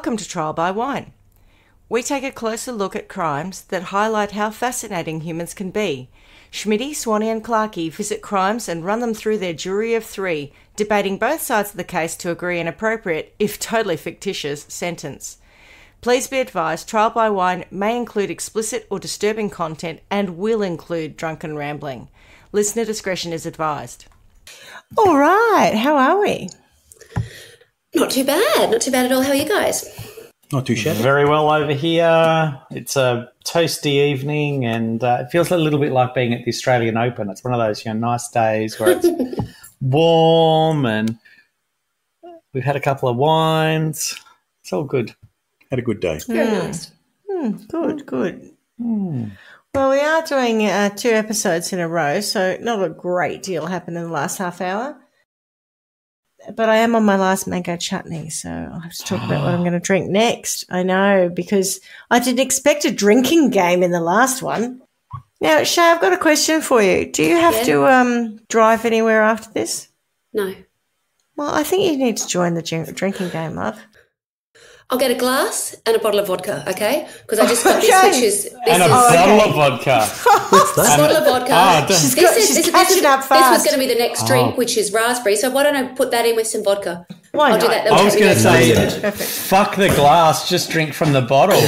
Welcome to Trial by Wine. We take a closer look at crimes that highlight how fascinating humans can be. Schmitty, Swanee and Clarky visit crimes and run them through their jury of three, debating both sides of the case to agree an appropriate, if totally fictitious, sentence. Please be advised, Trial by Wine may include explicit or disturbing content and will include drunken rambling. Listener discretion is advised. All right, how are we? Not too bad. Not too bad at all. How are you guys? Not too shabby. Very well over here. It's a toasty evening and it feels a little bit like being at the Australian Open. It's one of those nice days where it's warm and we've had a couple of wines. It's all good. Had a good day. Very nice. Good. Well, we are doing 2 episodes in a row, so not a great deal happened in the last half hour. But I am on my last mango chutney, so I'll have to talk about what I'm going to drink next. I know, because I didn't expect a drinking game in the last one. Now, Shay, I've got a question for you. Do you have to drive anywhere after this? No. Well, I think you need to join the drinking game, love. I'll get a glass and a bottle of vodka, okay? Because I just got this, which is... bottle of vodka. A bottle of vodka. She's catching up fast. This was going to be the next drink, which is raspberry. So why don't I put that in with some vodka? Why I'll not? do that. I was going to say, Perfect. fuck the glass, just drink from the bottle.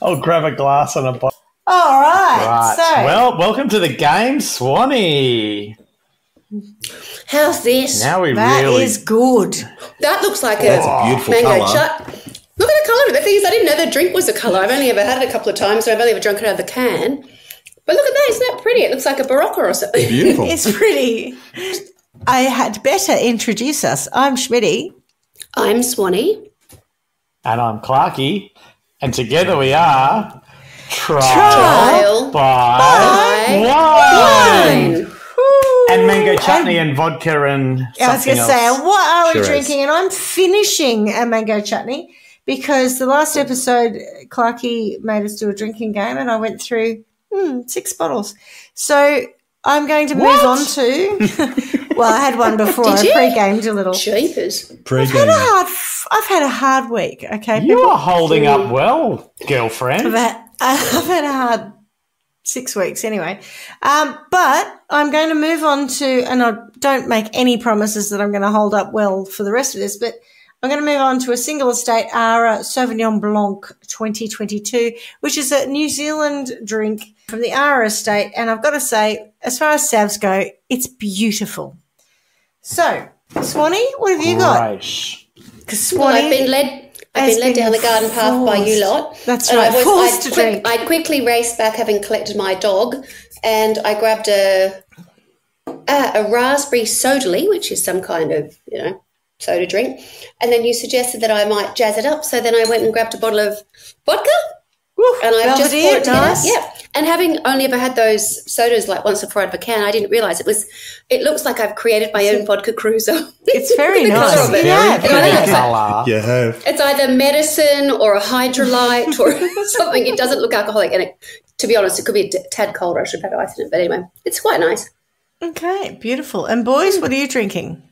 I'll grab a glass and a bottle. All right. Right. So, Well, welcome to the game, Swanee. How's this? Now we that really... is good. That looks like That's a beautiful mango colour. chut. Look at the colour of it. The thing is, I didn't know the drink was a colour. I've only ever had it a couple of times, so I've only ever drunk it out of the can. But look at that. Isn't that pretty? It looks like a Barocca or something. Beautiful. It's pretty. I had better introduce us. I'm Schmitty. I'm Swanee. And I'm Clarky. And together we are... Trial by Wine. Wine. And mango chutney and vodka and I was going to say, else. what are we Sure is. drinking? And I'm finishing a mango chutney because the last episode, Clarky made us do a drinking game and I went through 6 bottles. So I'm going to move on to, well, I had one before. Did you? I pre-gamed a little. Jeepers. Pre-game. I've had a hard week, okay? You are holding up well, girlfriend. I've had a hard 6 weeks anyway. But I'm going to move on to, and I don't make any promises that I'm going to hold up well for the rest of this, but I'm going to move on to a single estate Ara Sauvignon Blanc 2022, which is a New Zealand drink from the Ara estate. And I've got to say, as far as Savs go, it's beautiful. So, Swanee, what have you got? Right. Because Well, I've been led down the garden path by you lot. That's And right, forced to drink. I quickly raced back, having collected my dog, and I grabbed a raspberry sodally, which is some kind of, soda drink. And then you suggested that I might jazz it up. So then I went and grabbed a bottle of vodka. And I've just poured it together. nice. Yeah. And having only ever had those sodas like once before out of a can, I didn't realise it looks like I've created my own vodka cruiser. It's very The colour nice. of it. Yeah, And I think it's Colour. You have. It's either medicine or a hydrolyte or something. It doesn't look alcoholic. And to be honest, it could be a tad colder. I should have had ice in it. But anyway, it's quite nice. Okay, beautiful. And boys, what are you drinking?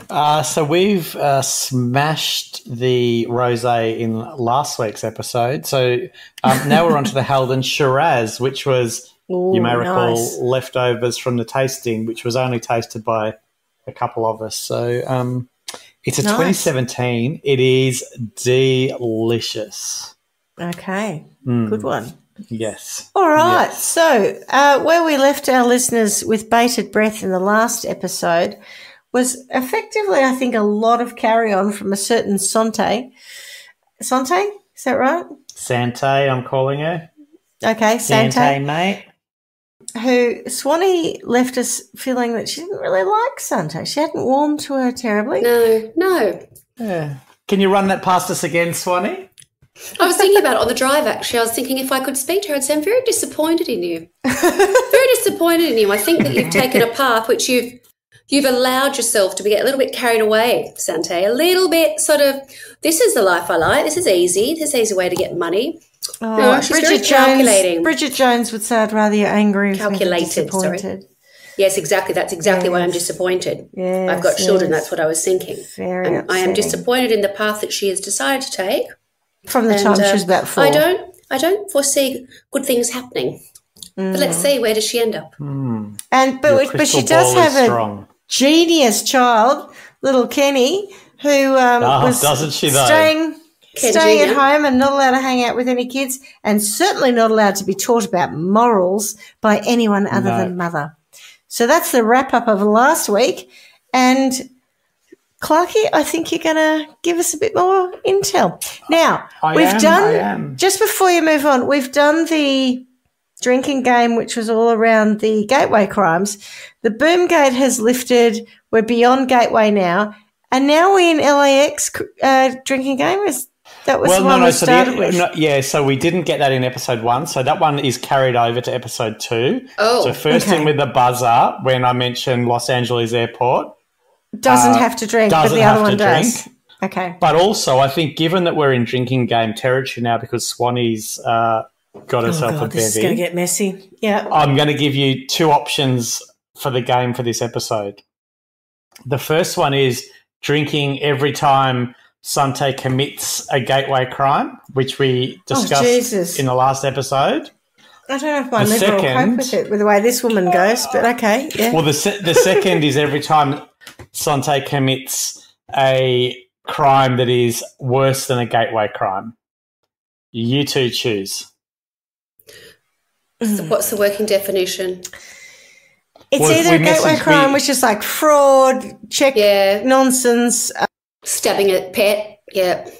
So we've smashed the rosé in last week's episode. So now we're on to the Halden Shiraz, which was, you may recall, nice. leftovers from the tasting, which was only tasted by a couple of us. So it's a Nice. 2017. It is delicious. Okay, good one. Yes. All right, Yes. so where we left our listeners with bated breath in the last episode was effectively, I think, a lot of carry-on from a certain Sante. Sante? Is that right? Sante, I'm calling her. Okay, Sante. mate. Who Swanee left us feeling that she didn't really like Sante. She hadn't warmed to her terribly. No. Yeah. Can you run that past us again, Swanee? I was thinking about it on the drive, actually. I was thinking if I could speak to her, I'd say, I'm very disappointed in you. Very disappointed in you. I think that you've taken a path which you've allowed yourself to get a little bit carried away, Sante. A little bit sort of, this is the life I like. This is easy. This is an easy way to get money. Oh, No, she's very calculating. Bridget Jones would say, I'd rather you're angry than Calculated, disappointed. Yes, exactly. That's exactly why I'm disappointed. Yes, I've got children. yes. That's what I was thinking. Very And I am upsetting. disappointed in the path that she has decided to take. From the time she was about 4. I don't foresee good things happening. But let's see, where does she end up? But she does have a genius child, little Kenny, who was doesn't she, though? staying at home and not allowed to hang out with any kids, and certainly not allowed to be taught about morals by anyone other than mother. So that's the wrap-up of last week. And, Clarky, I think you're going to give us a bit more intel. Now, just before you move on, we've done the drinking game, which was all around the gateway crimes. The boom gate has lifted. We're beyond gateway now. And now we're in LAX drinking game? That was the one we started with. So we didn't get that in episode 1. So that one is carried over to episode 2. Oh, so first in with the buzzer, when I mentioned Los Angeles Airport. Doesn't have to drink, but the other one does. Okay. But also, I think given that we're in drinking game territory now because Swanee's got herself a bevy. This is going to get messy. Yeah. I'm going to give you 2 options for the game for this episode. The first one is drinking every time Sante commits a gateway crime, which we discussed in the last episode. I don't know if my liver will cope with it, with the way this woman goes, but okay. Yeah. Well, the second is every time Sante commits a crime that is worse than a gateway crime. You 2 choose. So what's the working definition? It's either a gateway crime, which is like fraud, nonsense. Stabbing a pet,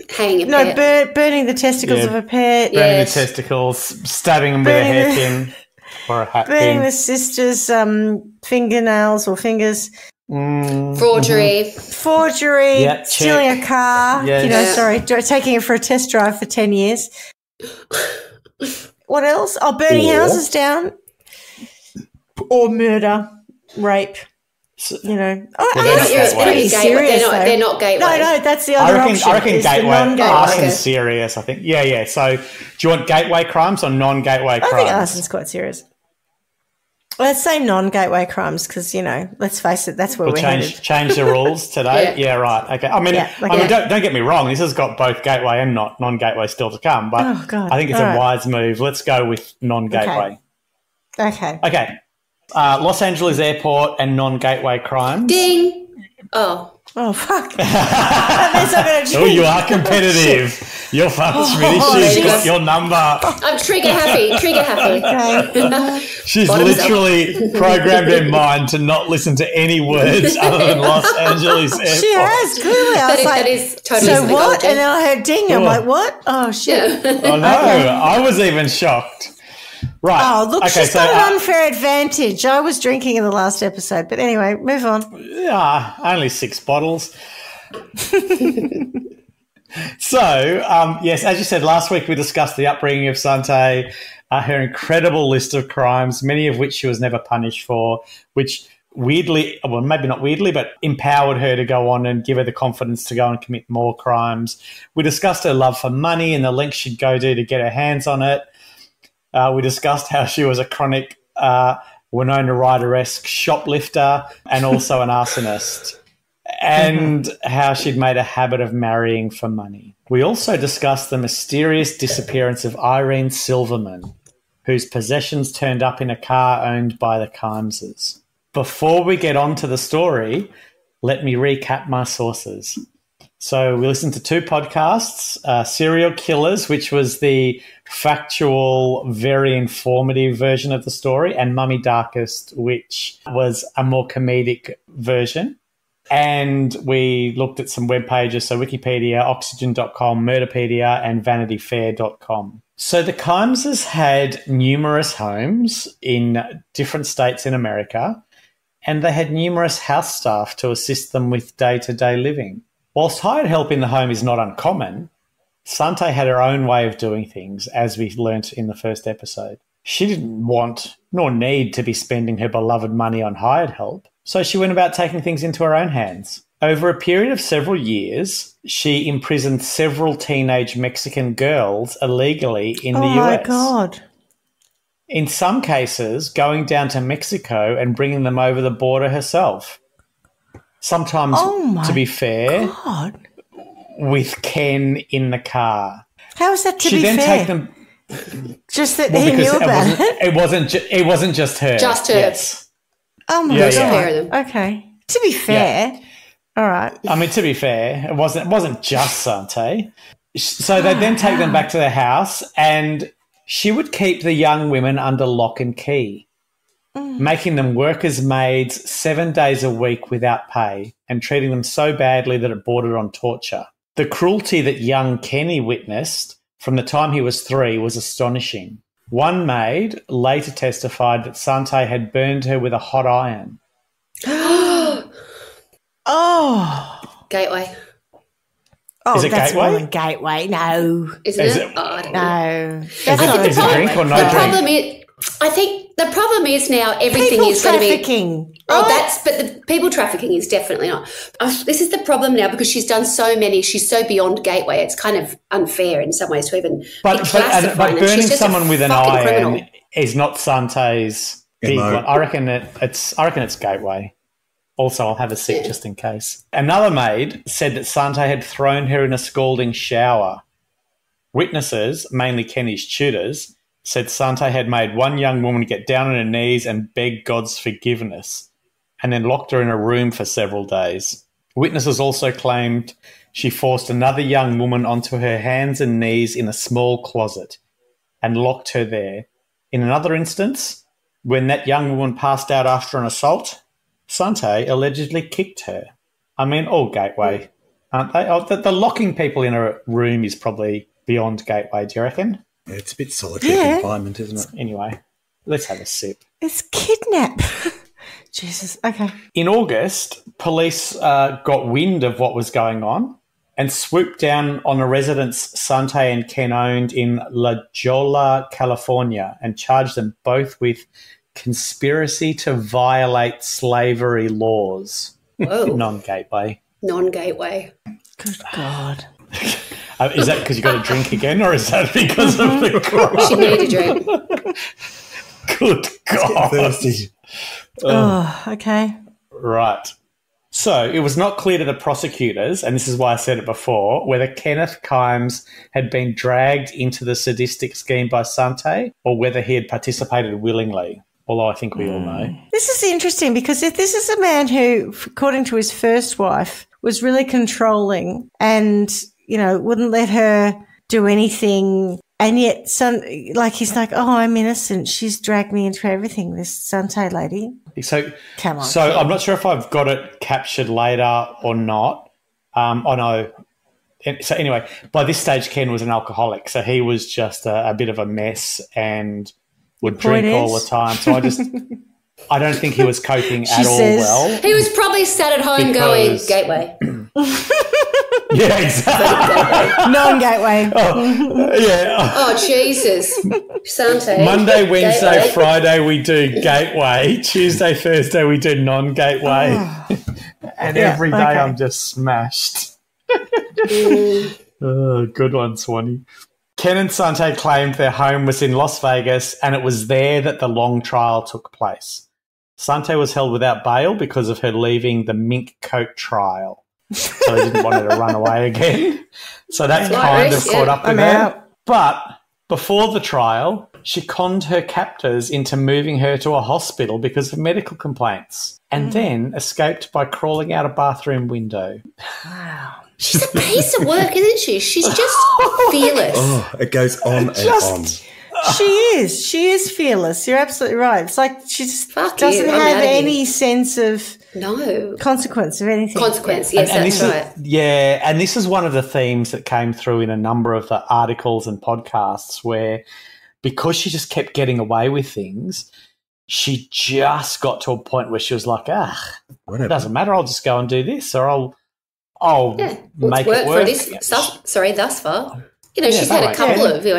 hanging a pet. Burning the testicles of a pet. Burning the testicles, stabbing them with a hairpin or a hat pin. Burning the sister's fingernails or fingers. Forgery. Stealing a car. Yes. Taking it for a test drive for 10 years. What else? Oh, burning houses down. Or murder, rape. They're not gateway. No, that's the other option. I reckon gateway. Arson's serious, I think. Yeah. So do you want gateway crimes or non-gateway crimes? I think arson's quite serious. Let's say non-gateway crimes because, let's face it, that's where we're headed. Change the rules today? Yeah, right. Okay. I mean, don't get me wrong. This has got both gateway and non-gateway still to come, but I think it's a wise move. Let's go with non-gateway. Okay. Los Angeles Airport and non-gateway crimes. Ding! Oh, fuck. You are competitive. You're fucking Smitty. She's got your number. I'm trigger happy. Okay. She's literally programmed her mind to not listen to any words other than Los Angeles Airport. She has, clearly. That is totally so what? And then I heard ding. I'm like, what? Oh, shit. Oh, no. I was even shocked. Right. Oh, look, she's got an unfair advantage. I was drinking in the last episode. But anyway, move on. Yeah, only 6 bottles. So, yes, as you said, last week we discussed the upbringing of Sante, her incredible list of crimes, many of which she was never punished for, which weirdly, well, maybe not weirdly, but empowered her to go on and give her the confidence to go and commit more crimes. We discussed her love for money and the lengths she'd go to get her hands on it. We discussed how she was a chronic Winona Ryder-esque shoplifter and also an arsonist, and how she'd made a habit of marrying for money. We also discussed the mysterious disappearance of Irene Silverman, whose possessions turned up in a car owned by the Kimeses. Before we get on to the story, let me recap my sources. So we listened to 2 podcasts, Serial Killers, which was the factual, very informative version of the story, and Mummy Darkest, which was a more comedic version. And we looked at some web pages, so Wikipedia, Oxygen.com, Murderpedia, and VanityFair.com. So the Kimeses had numerous homes in different states in America, and they had numerous house staff to assist them with day-to-day living. Whilst hired help in the home is not uncommon, Sante had her own way of doing things, as we learnt in the first episode. She didn't want nor need to be spending her beloved money on hired help, so she went about taking things into her own hands. Over a period of several years, she imprisoned several teenage Mexican girls illegally in the US. Oh, my God. in some cases, going down to Mexico and bringing them over the border herself. Sometimes, to be fair, God. with Ken in the car. How is that to She be then fair? take them. Just that he knew about it. It wasn't just her. Just her. Yes. Oh my Yeah, God. yeah. Pair of them. Okay. To be fair, all right. I mean, to be fair, it wasn't just Sante. So they then take them back to their house, and she would keep the young women under lock and key, making them work as maids 7 days a week without pay and treating them so badly that it bordered on torture. The cruelty that young Kenny witnessed from the time he was 3 was astonishing. One maid later testified that Sante had burned her with a hot iron. Oh. Gateway. Oh, Is it that's gateway? more than gateway. No. Isn't Is it? it- Oh, I don't know. No. Is it drink or no The drink? problem is, I think the problem is now everything People is going to be. trafficking. Oh, right? but the people trafficking is definitely not. This is the problem now because she's done so many. She's so beyond gateway. It's kind of unfair in some ways to even be But classifying her. burning She's just a someone with an fucking iron criminal. is not Sante's big MO. one. I reckon it's gateway. Also, I'll have a sip just in case. Another maid said that Sante had thrown her in a scalding shower. Witnesses, mainly Kenny's tutors, said Sante had made one young woman get down on her knees and beg God's forgiveness, and then locked her in a room for several days. Witnesses also claimed she forced another young woman onto her hands and knees in a small closet and locked her there. In another instance, when that young woman passed out after an assault, Sante allegedly kicked her. I mean, all gateway, aren't they? Oh, the locking people in a room is probably beyond gateway, do you reckon? Yeah, it's a bit solitary Yeah. confinement, isn't it? Anyway, let's have a sip. It's kidnap. Jesus. Okay. In August, police got wind of what was going on and swooped down on a residence Sante and Ken owned in La Jolla, California, and charged them both with conspiracy to violate slavery laws. Whoa. Non-gateway. Non-gateway. Good God. Is that because you got a drink again, or is that because of the crime? She needed a drink. Good God. Thirsty. Oh, okay. Right. So it was not clear to the prosecutors, and this is why I said it before, whether Kenneth Kimes had been dragged into the sadistic scheme by Sante or whether he had participated willingly, although I think we all know. This is interesting because if this is a man who, according to his first wife, was really controlling and, you know, wouldn't let her do anything, and yet he's like, oh, I'm innocent. She's dragged me into everything, this Sante lady. So, Come on, so Ken. I'm not sure if I've got it captured later or not. I know. So anyway, by this stage, Ken was an alcoholic, so he was just a bit of a mess and would drink all the time. So I don't think he was coping at all well. He was probably sat at home going, Because- gateway. Yeah, exactly. Non-gateway. Yeah. Oh, Jesus. Sante. Monday, Wednesday, Gateway. Friday we do gateway. Tuesday, Thursday we do non-gateway. And every day okay. I'm just smashed. Oh, good one, Swanee. Ken and Sante claimed their home was in Las Vegas and it was there that the long trial took place. Sante was held without bail because of her leaving the mink coat trial. So they didn't want her to run away again. So that Slight kind of risk, caught yeah. up with I'm her. out. But before the trial, she conned her captors into moving her to a hospital because of medical complaints and then escaped by crawling out a bathroom window. Wow. She's a piece of work, isn't she? She's just fearless. Oh, it goes on and on. She is fearless. You're absolutely right. It's like she just Fuck doesn't you, I'm have outta here. any sense of No. consequence of anything. Consequence, yes, And that's this right. and this is one of the themes that came through in a number of the articles and podcasts where because she just kept getting away with things, she just got to a point where she was like, it Whatever. doesn't matter, I'll just go and do this or I'll Yeah. make It's it worked work. for this thus far. You know, Yeah, she's had a right, couple yeah. of, you know,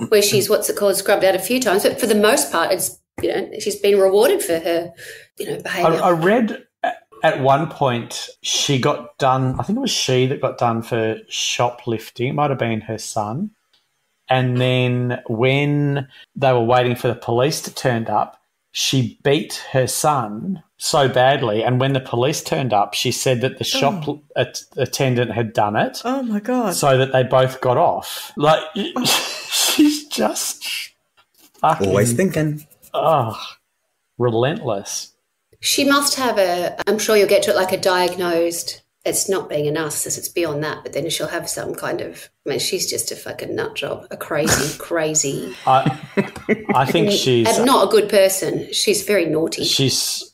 where she's what's it called, scrubbed out a few times, but for the most part, it's, you know, she's been rewarded for her, you know, behaviour. I read at one point she got done, I think it was she that got done for shoplifting. It might have been her son. And then when they were waiting for the police to turn up, she beat her son so badly. And when the police turned up, she said that the shop attendant had done it. Oh, my God. So that they both got off. Like, she's just fucking... Always thinking. Oh, relentless. She must have I'm sure you'll get to it, like a diagnosed, it's not being a narcissist, it's beyond that, but then she'll have some kind of, she's just a fucking nut job, a crazy. I think she's... And not a good person. She's very naughty. She's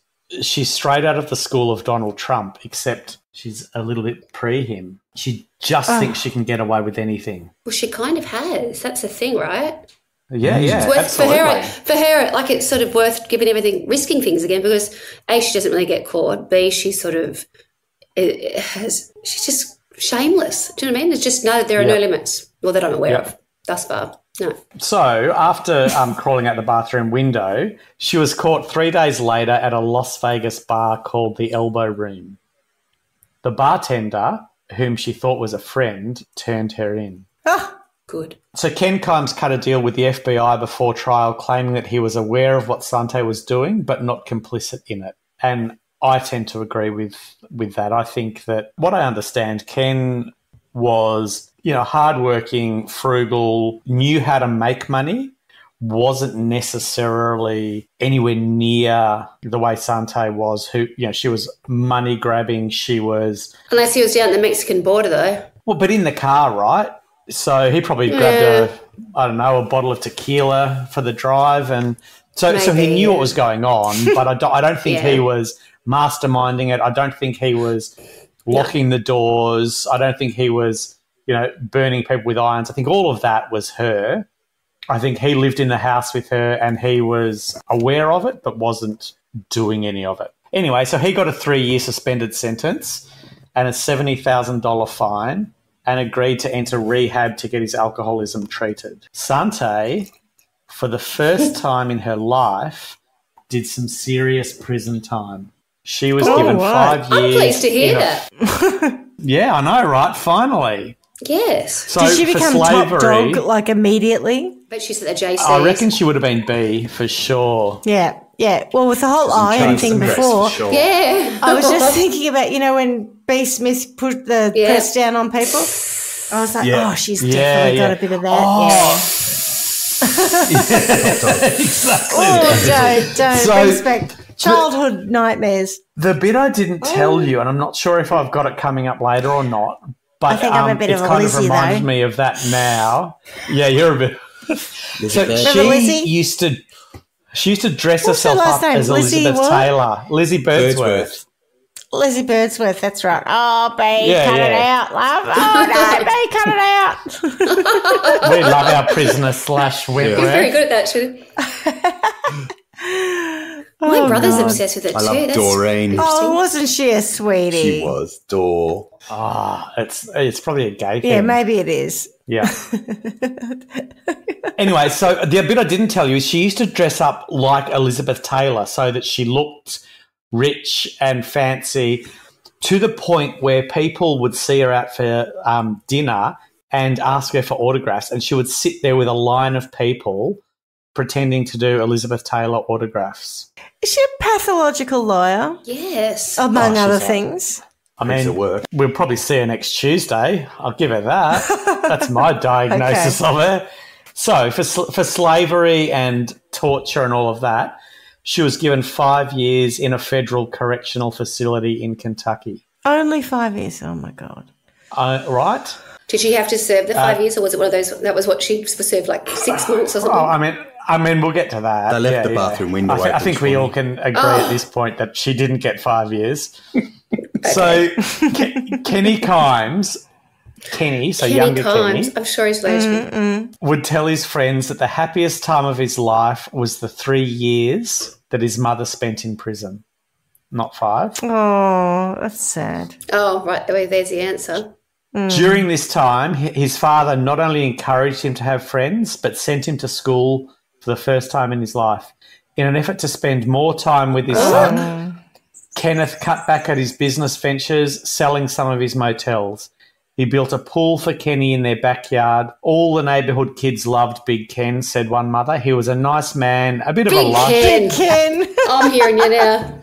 straight out of the school of Donald Trump, except she's a little bit pre him. She just thinks she can get away with anything. Well, she kind of has. That's the thing, right? Yeah, It's worth, absolutely. for her, like it's sort of worth giving everything, risking things again, because A, she doesn't really get caught. B, she's sort of she's just shameless. Do you know what I mean? There's just there are no limits, well, that I'm aware of thus far. No. So after crawling out the bathroom window, she was caught 3 days later at a Las Vegas bar called the Elbow Room. The bartender, whom she thought was a friend, turned her in. Good. So Ken Kimes cut a deal with the FBI before trial, claiming that he was aware of what Sante was doing but not complicit in it. And I tend to agree with that. I think that what I understand, Ken was, hardworking, frugal, knew how to make money, wasn't necessarily anywhere near the way Sante was, who, she was money grabbing. She was... Unless he was down at the Mexican border, though. Well, but in the car, right? So he probably grabbed a bottle of tequila for the drive. And so he knew what was going on, but I don't think he was masterminding it. I don't think he was locking the doors. I don't think he was, burning people with irons. I think all of that was her. I think he lived in the house with her and he was aware of it but wasn't doing any of it. Anyway, so he got a 3-year suspended sentence and a $70,000 fine and agreed to enter rehab to get his alcoholism treated. Sante, for the first time in her life, did some serious prison time. She was given 5 years. I'm pleased to hear that. Yeah, I know, right? Finally. Yes. So did she for become slavery, top dog, immediately? But she's at the JC. I reckon she would have been B for sure. Yeah. Well, with the whole iron thing before, Sure. Yeah. I was just thinking about, when B. Smith put the press down on people. I was like, she's definitely got a bit of that. Exactly. Oh, don't So- brings back childhood nightmares. The bit I didn't tell you, and I'm not sure if I've got it coming up later or not, but I think I'm a bit it's of a kind Lizzie, of reminded though. me of that now. Yeah, you're a bit. So Remember Lizzie? she used to dress What's her herself last up name? as Lizzie Elizabeth what? Taylor. Lizzie Birdsworth. Lizzie Birdsworth, that's right. Oh, B, Yeah, cut it yeah. out, love. Oh, no, B, cut it out. We love our prisoner / You're Wentworth. very good at that, too. My brother's obsessed with it, I too. love That's Doreen. Oh, wasn't she a sweetie? She was. Dor. It's probably a gay thing. Yeah, maybe it is. Yeah. Anyway, so the bit I didn't tell you is she used to dress up like Elizabeth Taylor so that she looked rich and fancy, to the point where people would see her out for dinner and ask her for autographs, and she would sit there with a line of people pretending to do Elizabeth Taylor autographs. Is she a pathological liar, Yes. among she's other a- things? I Piece mean, of work. we'll probably see her next Tuesday. I'll give her that. That's my diagnosis of her. So for slavery and torture and all of that, she was given 5 years in a federal correctional facility in Kentucky. Only 5 years. Oh, my God. Right? Did she have to serve the 5 years, or was it one of those, that was what she was served, like 6 months or something? Oh, I mean, we'll get to that. They left the bathroom window I open think for we me. all can agree at this point that she didn't get 5 years. So Kenny Kimes, younger Kenny, I'm sure he's lesbian. would tell his friends that the happiest time of his life was the 3 years that his mother spent in prison, not 5. Oh, that's sad. Oh, right. Well, there's the answer. During this time, his father not only encouraged him to have friends, but sent him to school for the first time in his life. In an effort to spend more time with his son, Kenneth cut back at his business ventures, selling some of his motels. He built a pool for Kenny in their backyard. All the neighbourhood kids loved Big Ken, said one mother. He was a nice man, a bit of a lush. Ken. Big Ken. I'm hearing you now.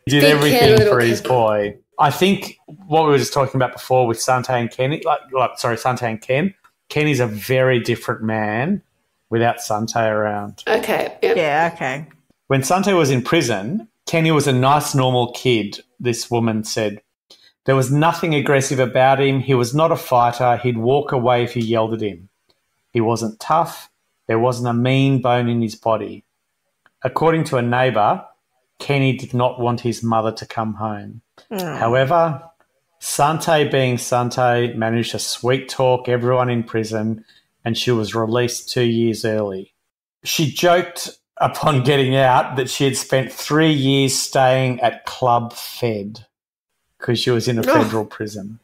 He did Big everything Ken, for little his Ken. boy. I think what we were just talking about before with Sante and Kenny, Sante and Ken, Kenny's a very different man without Sante around. Okay. Yeah. Yeah, okay. When Sante was in prison, Kenny was a nice, normal kid, this woman said. There was nothing aggressive about him. He was not a fighter. He'd walk away if you yelled at him. He wasn't tough. There wasn't a mean bone in his body. According to a neighbour, Kenny did not want his mother to come home. However, Sante, being Sante, managed to sweet-talk everyone in prison, and she was released 2 years early. She joked upon getting out that she had spent 3 years staying at Club Fed because she was in a federal prison.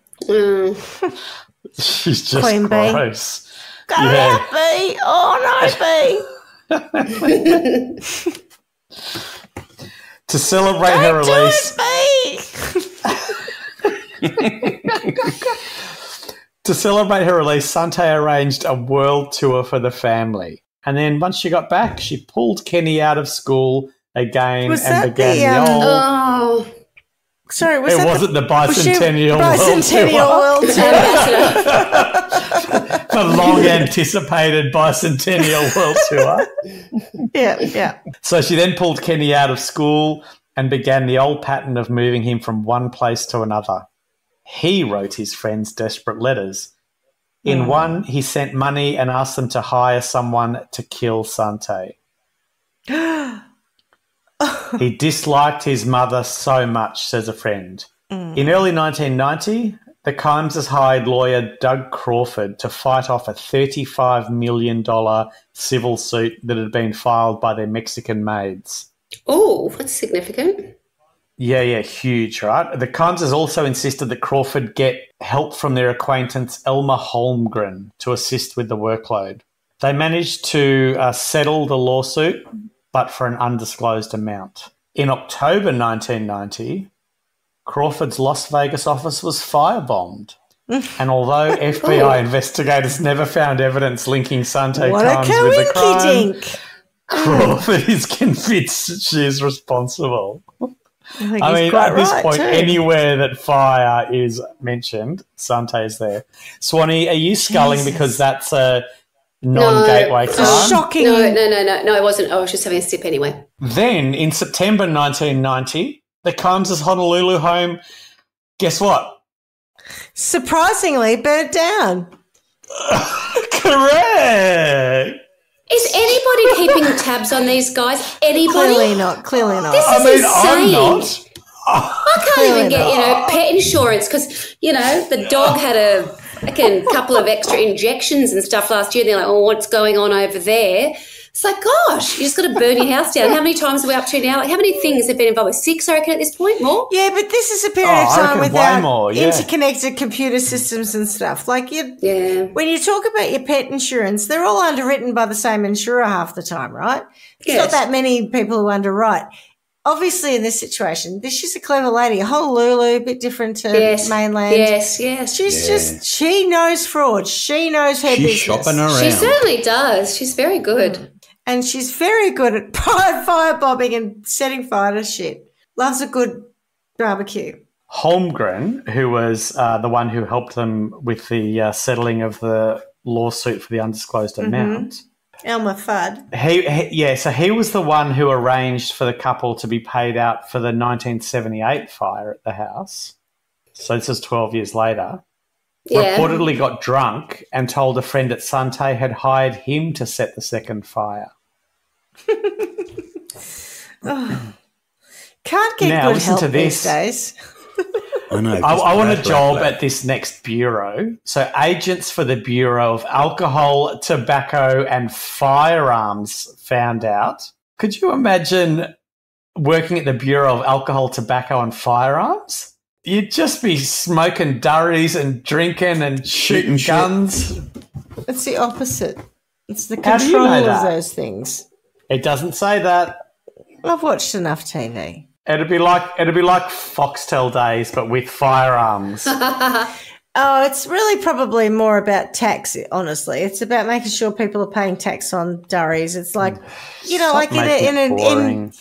She's just Queen bee. gross. Go out, B. Oh, no, B. To celebrate her release, Sante arranged a world tour for the family. And then once she got back, she pulled Kenny out of school again Was and that began the, the old... Oh. Sorry, was It that wasn't the bicentennial Bicentennial world World Tour. tour. The long-anticipated bicentennial world tour. Yeah. So she then pulled Kenny out of school and began the old pattern of moving him from one place to another. He wrote his friends desperate letters. In one, he sent money and asked them to hire someone to kill Sante. He disliked his mother so much, says a friend. In early 1990, the Kimeses hired lawyer Doug Crawford to fight off a $35 million civil suit that had been filed by their Mexican maids. Oh, that's significant. Yeah, huge, right? The Kimeses also insisted that Crawford get help from their acquaintance Elmer Holmgren to assist with the workload. They managed to settle the lawsuit, but for an undisclosed amount. In October 1990, Crawford's Las Vegas office was firebombed. And although FBI investigators never found evidence linking Sante What a Kimes with the crime, coinky-dink. Crawford is convinced she is responsible. I mean, at this point, too. anywhere that fire is mentioned, Sante is there. Swanee, are you sculling because that's a non-gateway It's crime? a shocking. No, it wasn't. I was just having a sip anyway. Then, in September 1990, the Kimes' Honolulu home, guess what? Surprisingly burnt down. Correct! Is anybody keeping tabs on these guys? Anybody? Clearly not. This I is mean, insane. I'm not. I can't Clearly even get, not. pet insurance because, the dog had a couple of extra injections and stuff last year. And they're like, oh, what's going on over there? It's like, gosh, you just got to burn your house down. How many times are we up to now? Like, how many things have been involved with? 6, I reckon, at this point? More? Yeah, but this is a period Oh, of I time reckon way without more, yeah. interconnected computer systems and stuff. Like, Yeah. when you talk about your pet insurance, they're all underwritten by the same insurer half the time, right? It's Yes. not that many people who underwrite. Obviously, in this situation, she's a clever lady. Honolulu, a bit different to mainland. Yes. She knows fraud. She knows her She's business. shopping around. She certainly does. She's very good. And she's very good at firebombing and setting fire to shit. Loves a good barbecue. Holmgren, who was the one who helped them with the settling of the lawsuit for the undisclosed amount. Elmer Fudd. So he was the one who arranged for the couple to be paid out for the 1978 fire at the house. So this is 12 years later. Yeah. Reportedly got drunk and told a friend at Sante had hired him to set the second fire. Can't get Now, good listen help to these this. days. I know. I want a just job black. at this next bureau. So agents for the Bureau of Alcohol, Tobacco and Firearms found out. Could you imagine working at the Bureau of Alcohol, Tobacco and Firearms? You'd just be smoking durries and drinking and shooting shit. guns. It's the opposite. It's the How do you control know of that? those things. It doesn't say that. I've watched enough TV. It'd be like Foxtel days, but with firearms. Oh, it's really probably more about tax, honestly. It's about making sure people are paying tax on durries. It's like, like Make it boring.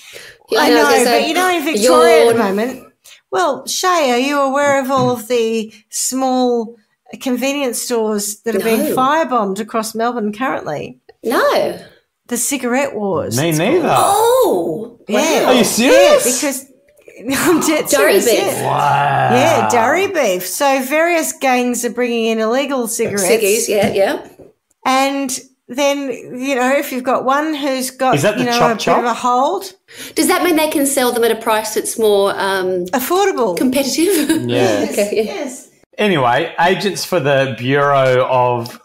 I know, but in Victoria at the moment. Well, Shay, are you aware of all of the small convenience stores that are being firebombed across Melbourne currently? No. The cigarette wars. Me neither. Oh. Yeah. Wow. Are you serious? Yeah, because I'm dead Durry serious. beef. Yeah. Wow. Yeah, durry beef. So various gangs are bringing in illegal cigarettes. Ciggies, yeah. And then, if you've got one who's got, Is that the a chop bit of a hold. Does that mean they can sell them at a price that's more Affordable. competitive? Yes. Okay, yeah. Yes. Anyway, agents for the Bureau of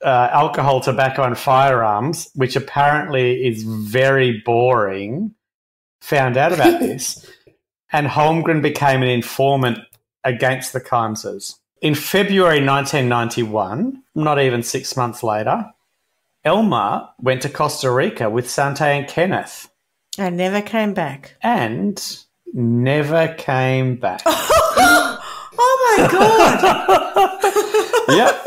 Alcohol, Tobacco and Firearms, which apparently is very boring, found out about this, and Holmgren became an informant against the Kymses. In February 1991, not even 6 months later, Elma went to Costa Rica with Sante and Kenneth. I never came back. And never came back. Oh, my God. Yep.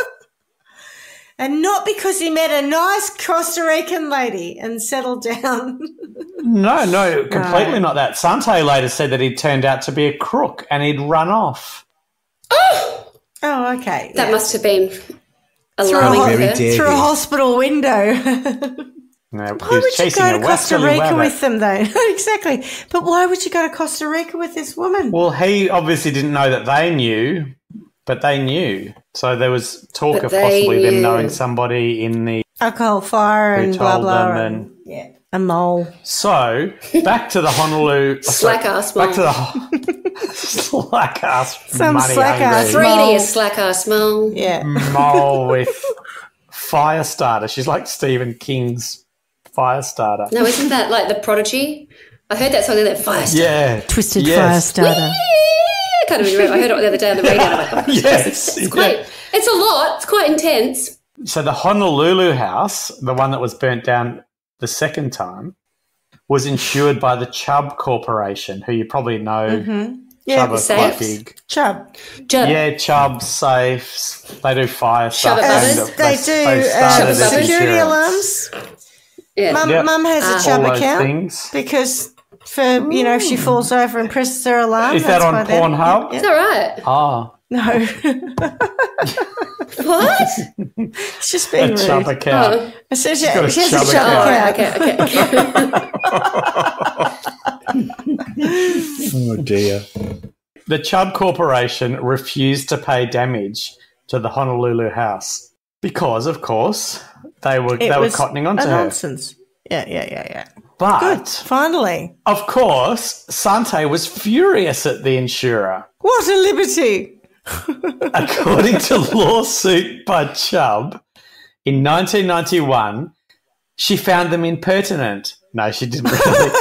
And not because he met a nice Costa Rican lady and settled down. No, completely not that. Sante later said that he'd turned out to be a crook and he'd run off. Oh, okay. That must have been through alarming. through a hospital window. No, Why would you go to Costa Rica with them, though? Exactly. But why would you go to Costa Rica with this woman? Well, he obviously didn't know that they knew, but they knew. So there was talk of possibly them knowing somebody in the alcohol fire and blah, blah. And a mole. So, back to the Honolulu... Slack-ass mole. Back to the... slack-ass Some money slack-ass hungry 3D is slack-ass mole. Yeah. mole with Firestarter. She's like Stephen King's Firestarter. No, isn't that like The Prodigy? I heard that song in that Firestarter. Yeah. Twisted Yes. Firestarter. I can't even remember. I heard it the other day on the radio. I'm like, oh, Yes. it's quite. It's a lot. It's quite intense. So the Honolulu house, the one that was burnt down the second time, was insured by the Chubb Corporation, who you probably know. Mm-hmm. Yeah, Chubb are quite safes. big. Chubb. Yeah, Chubb safes. They do fire stuff. Chubb and others. They do Chubb security insurance. alarms. Yeah. Mum has a Chubb all those account things. because for if she falls over and presses her alarm. Is that that's on why they're- Pornhub? Is that right? Ah, No. What? It's just being a rude. Chubb account. Oh, So she got a has a Chubb Chubb account. account. Oh, dear. The Chubb Corporation refused to pay damage to the Honolulu house because, of course, they were cottoning onto her. Nonsense. Yeah. But Good. Finally. of course, Sante was furious at the insurer. What a liberty. According to lawsuit by Chubb, in 1991, she found them impertinent. No, she didn't really.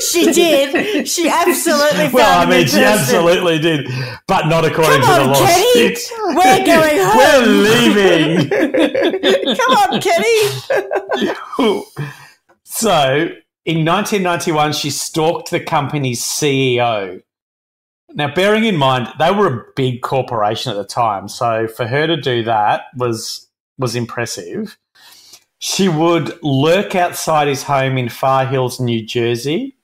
She did. She absolutely found Well, I them mean, she interesting. absolutely did, but not according Come to the on, lawsuit. Kenny. We're going home. We're leaving. Come on, Kenny. So, in 1991, she stalked the company's CEO. Now, bearing in mind, they were a big corporation at the time, so for her to do that was impressive. She would lurk outside his home in Far Hills, New Jersey,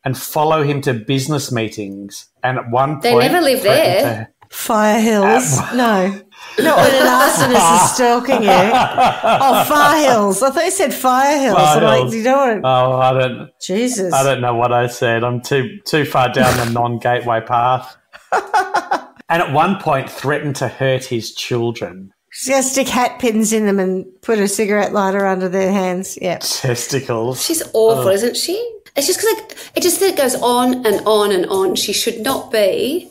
and follow him to business meetings. And at one point, They never live threatened there. Fire Hills. No. Not when an arsonist is stalking you. Oh, Far Hills. I thought you said Fire Hills. Fire I'm like, Hills. you don't want Oh, Jesus. I don't know what I said. I'm too far down the non-gateway path. And at one point threatened to hurt his children. She's going to stick hat pins in them and put a cigarette lighter under their hands. Yeah. Testicles. She's awful, isn't she? It's just because it just goes on and on and on. She should not be.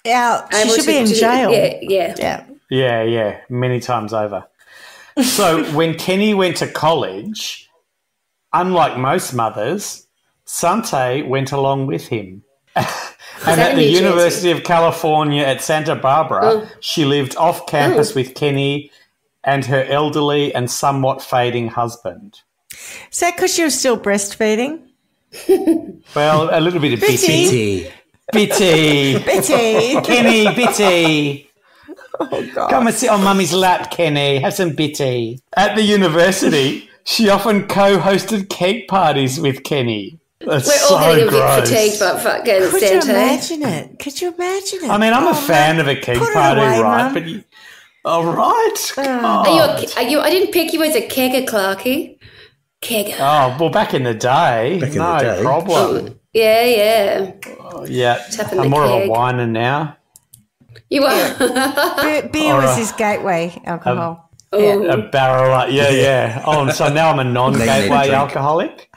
Out. She able should be in jail. Yeah. Yeah, many times over. So when Kenny went to college, unlike most mothers, Sante went along with him. And that at in the New Jersey? University of California at Santa Barbara, she lived off campus with Kenny and her elderly and somewhat fading husband. Is that because you're still breastfeeding? Well, a little bit of Bitty. bitty. Bitty. Bitty. Kenny, bitty. Oh, God. Come and sit on Mummy's lap, Kenny. Have some bitty. At the university, she often co-hosted cake parties with Kenny. That's We're all getting a bit gross. fatigued by fucking Could you Sante. imagine it? Could you imagine it? I mean, I'm a fan Mum, of a cake put it party, away, right? Mum. But all right. Are you? I didn't pick you as a kegger, Clarky. Kegger. Oh, well, back in the day, Back in no the day. problem. Yeah. Yeah, Tapping I'm the more of a keg. whiner now. You are. Beer was his gateway alcohol. Ooh. A barrel, yeah. Oh, so now I'm a Need a non-gateway drink. alcoholic?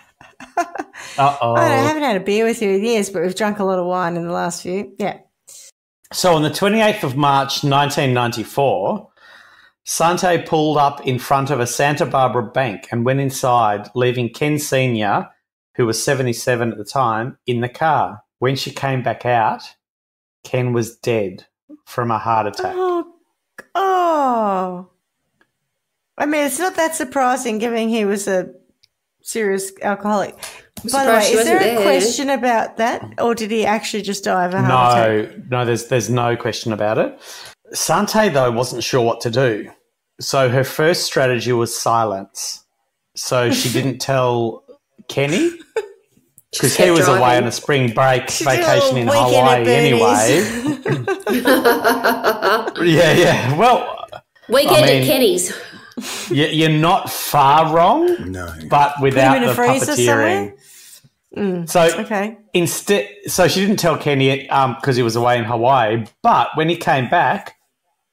Uh-oh. I haven't had a beer with you in years, but we've drunk a lot of wine in the last few. Yeah. So on the 28th of March 1994, Sante pulled up in front of a Santa Barbara bank and went inside, leaving Ken Sr., who was 77 at the time, in the car. When she came back out, Ken was dead from a heart attack. Oh. I mean, it's not that surprising given he was a serious alcoholic. By the way, surprised she is there wasn't a there. question about that, or did he actually just die of a heart attack? No, there's no question about it. Sante, though, wasn't sure what to do. So her first strategy was silence. So she didn't tell Kenny because he kept was away driving. on a spring break She did a vacation in little weekend at Hawaii Bernie's. anyway. Yeah. Well, Weekend I mean- at Kenny's. you're not far wrong, No. but without in a the freezer puppeteering. So Okay. instead, so she didn't tell Kenny because he was away in Hawaii. But when he came back,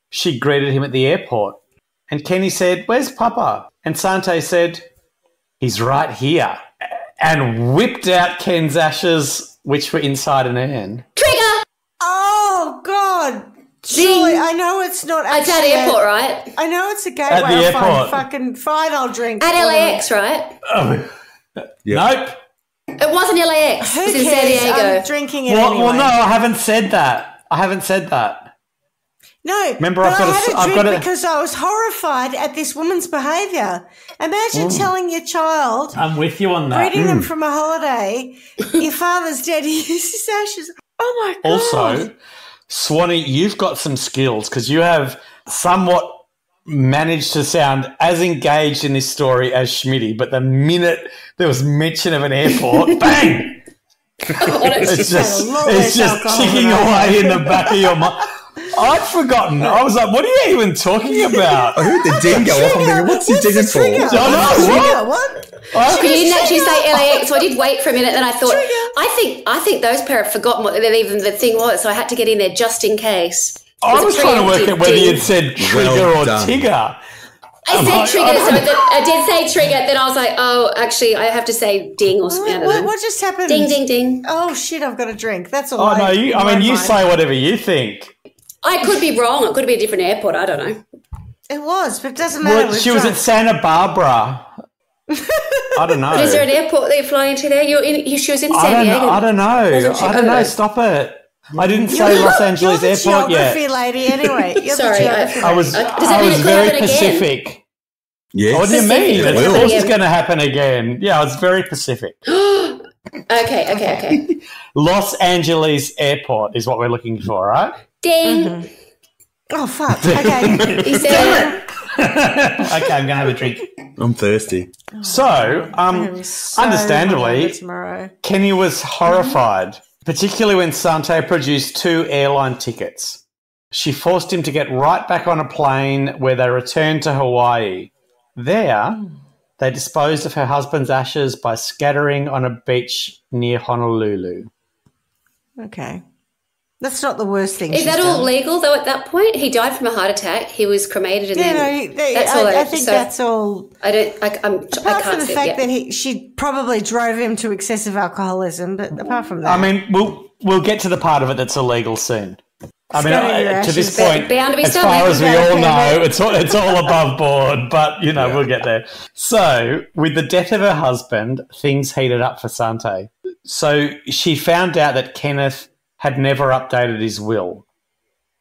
she greeted him at the airport, and Kenny said, "Where's Papa?" And Sante said, "He's right here," and whipped out Ken's ashes, which were inside an urn. Trigger! Oh, God. Ding. Surely, I know it's not It's actually at airport, right? I know it's a gateway. At the airport. Fine, I'll drink. At LAX, right? Nope. It wasn't LAX. Who It was in cares? San Diego. I'm drinking it Well, anyway. well, no, I haven't said that. No, Remember, but I've got I a- had a I've drink got a- because I was horrified at this woman's behaviour. Imagine telling your child, I'm with you on that. greeting them from a holiday, your father's dead, he used his ashes. Oh, my God. Also, Swanee, you've got some skills because you have somewhat managed to sound as engaged in this story as Schmitty, but the minute there was mention of an airport, bang! It's just, had a lot it's less just alcohol ticking than I away in the back of your mind. I'd forgotten. I was like, what are you even talking about? I heard the ding go off. I'm thinking, what's he digging for? Trigger? I know, Trigger, what? what? You didn't actually say LAX, so I did wait for a minute. Then I thought, Trigger. I think those pair have forgotten what even the thing was, so I had to get in there just in case. I was trying to work preemptive out whether ding. you'd said trigger Well or done. tigger. I said trigger, so I did say trigger. Then I was like, oh, actually, I have to say ding or something. I don't know. What just happened? Ding, ding, ding. Oh, shit, I've got a drink. That's all Oh, no, you mind. say whatever you think. I could be wrong. It could be a different airport. I don't know. It was, but it doesn't matter. Well, We're she was at drunk. Santa Barbara. I don't know. But is there an airport that you're flying to there? She was in San Diego. I don't know. Wasn't she? I don't know. Okay. Stop it. I didn't say Los Angeles You're the Airport yet. geography lady anyway. You're Sorry, the geography I was, Does that I mean was it could very happen again? Pacific. Yes. What do you mean? Pacific. Of Well. course it's going to happen again. Yeah, I was very Pacific. Okay. Los Angeles Airport is what we're looking for, right? Ding. Oh, fuck. Okay. He said, Okay, I'm going to have a drink. I'm thirsty. So, I'm so understandably, hungover tomorrow. Kenny was horrified, particularly when Sante produced 2 airline tickets. She forced him to get right back on a plane where they returned to Hawaii. There, they disposed of her husband's ashes by scattering on a beach near Honolulu. Okay. That's not the worst thing is she's that all done. legal though? At that point, he died from a heart attack. He was cremated, and Yeah, then no, that's all. I think that's all. I don't. I Apart can't from the see fact it. that she probably drove him to excessive alcoholism, but apart from that, I mean, we'll get to the part of it that's illegal soon. I mean, Scatter your to this ashes. point, Bound to be as something. far as we Without a all know, permit. it's all above board, but, you know, we'll get there. So, with the death of her husband, things heated up for Sante. So, she found out that Kenneth had never updated his will.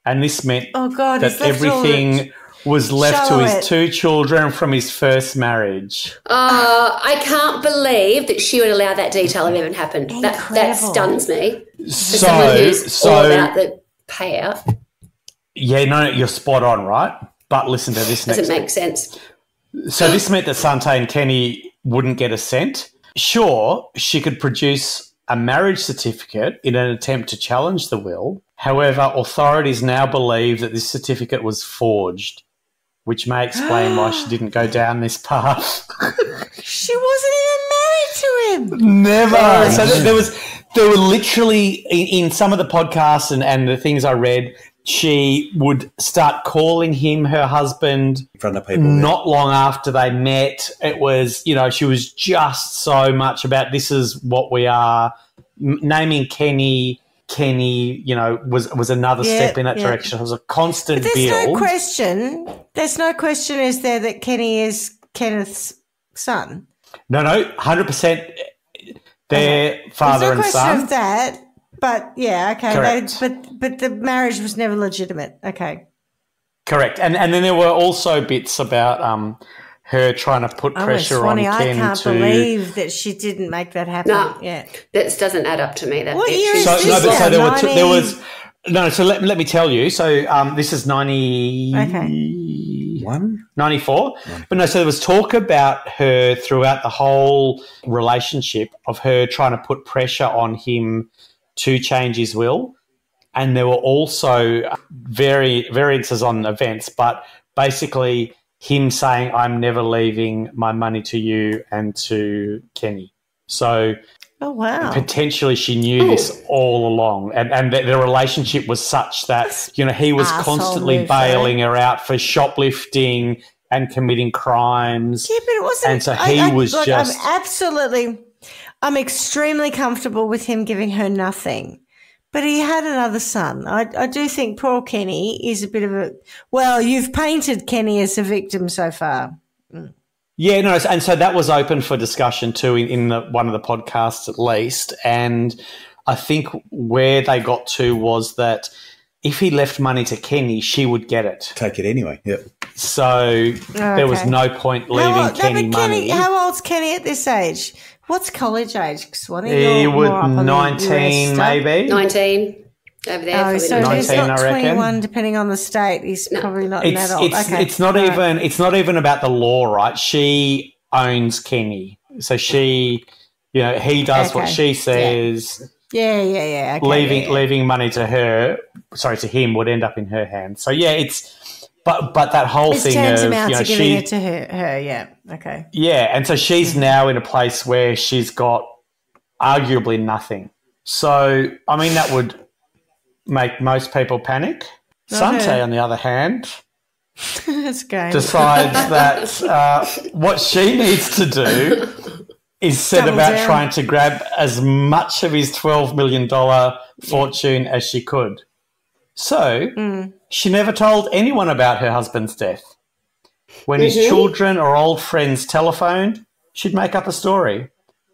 And this meant oh God, that he's left all everything was left to Show his it. 2 children from his first marriage. I can't believe that she would allow that detail of even happened. That Incredible. stuns me. For someone who's all So, about the payout. Yeah, no, you're spot on, right? But listen to this next. Doesn't make sense. So this meant that Sante and Kenny wouldn't get a cent. Sure, she could produce a marriage certificate in an attempt to challenge the will. However, authorities now believe that this certificate was forged, which may explain why she didn't go down this path. She wasn't even married to him. Never. So there were literally in some of the podcasts and the things I read, she would start calling him her husband In front of people. not long after they met. It was, she was just so much about this is what we are. Naming Kenny, was another step in that direction. It was a constant But build. There's no question, is there, that Kenny is Kenneth's son? No, 100%. Their father and There's no question son. of that, but yeah, okay. Correct. But the marriage was never legitimate. Okay. Correct. And then there were also bits about her trying to put pressure on Swanee, Ken I can't believe that she didn't make that happen. No. Yeah. That doesn't add up to me. That What bit. year is She's- this? So there were 90? there was no. So let me tell you. So this is 94. But no. So there was talk about her throughout the whole relationship of her trying to put pressure on him to change his will, and there were also variances on events, but basically him saying, "I'm never leaving my money to you and to Kenny." So. Oh, wow. Potentially she knew this all along, and the relationship was such that, he was Asshole constantly move, bailing her out for shoplifting and committing crimes. Yeah, but it wasn't. And so he was just... I'm extremely comfortable with him giving her nothing. But he had another son. I do think poor Kenny is a bit of a... Well, you've painted Kenny as a victim so far. Yeah, no, and so that was open for discussion too in one of the podcasts at least. And I think where they got to was that if he left money to Kenny, she would get it. Take it anyway. Yep. So there was no point leaving Kenny money. How old's Kenny at this age? What's college age, Swanee? He was 19 maybe. 19 over there. Oh, probably so not. he's 19, not I reckon. 21, depending on the state. He's probably not an adult. It's not even. It's not even about the law, right? She owns Kenny, so she, he does what she says. Yeah. Okay, leaving money to him would end up in her hands. So yeah, but that whole It's thing of tantamount to giving she, it to her. Yeah. Okay. yeah, and so she's now in a place where she's got arguably nothing. So I mean that would make most people panic. Sante, on the other hand, That's great. decides that what she needs to do is set Double about down. trying to grab as much of his $12 million fortune as she could. So she never told anyone about her husband's death. When his children or old friends telephoned, she'd make up a story.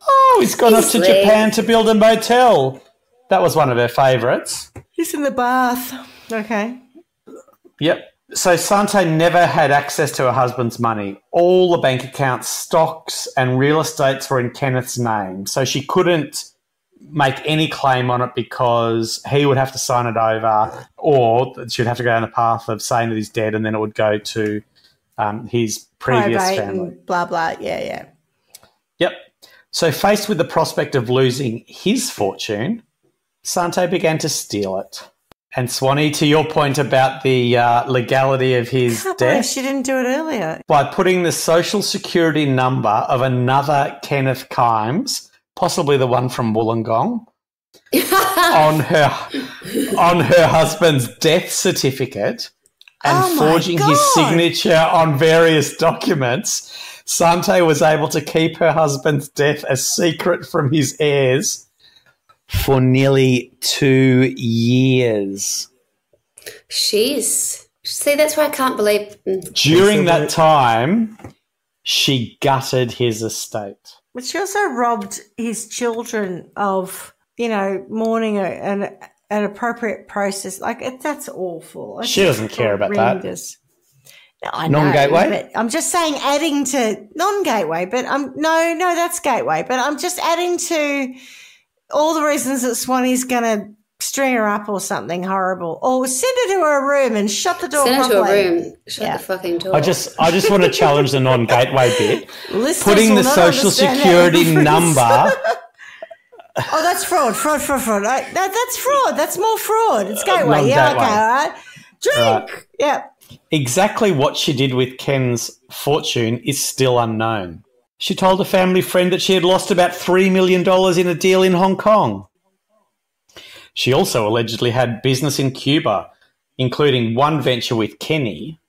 Oh, he's gone off to Easily. Japan to build a motel. That was one of her favourites. He's in the bath. Okay. Yep. So Sante never had access to her husband's money. All the bank accounts, stocks and real estates were in Kenneth's name. So she couldn't make any claim on it because he would have to sign it over, or she'd have to go down the path of saying that he's dead, and then it would go to his previous Probate family. and blah, blah. Yeah. Yep. So faced with the prospect of losing his fortune, Sante began to steal it. And Swanee, to your point about the legality of his Can't believe death, she didn't do it earlier. by putting the social security number of another Kenneth Kimes, possibly the one from Wollongong, on her husband's death certificate and Oh my forging his God. signature on various documents, Sante was able to keep her husband's death a secret from his heirs for nearly 2 years. She's. See, that's why I can't believe. During that time, she gutted his estate. But she also robbed his children of, mourning an appropriate process. That's awful. She doesn't care about that. Horrendous. No, I know, Non-gateway? but I'm just saying adding to non-gateway, but no, that's gateway. But I'm just adding to all the reasons that Swanee's going to string her up or something horrible, or send her to her room and shut the door. Send her properly. to a room. Shut the fucking door. I just want to challenge the non-gateway bit. Listeners Putting will the not social understand security that reference. number. Oh, that's fraud. That's fraud. That's more fraud. It's gateway. Yeah, okay, Non-gateway. all right. Drink. Right. Yeah. Exactly what she did with Ken's fortune is still unknown. She told a family friend that she had lost about $3 million in a deal in Hong Kong. She also allegedly had business in Cuba, including one venture with Kenny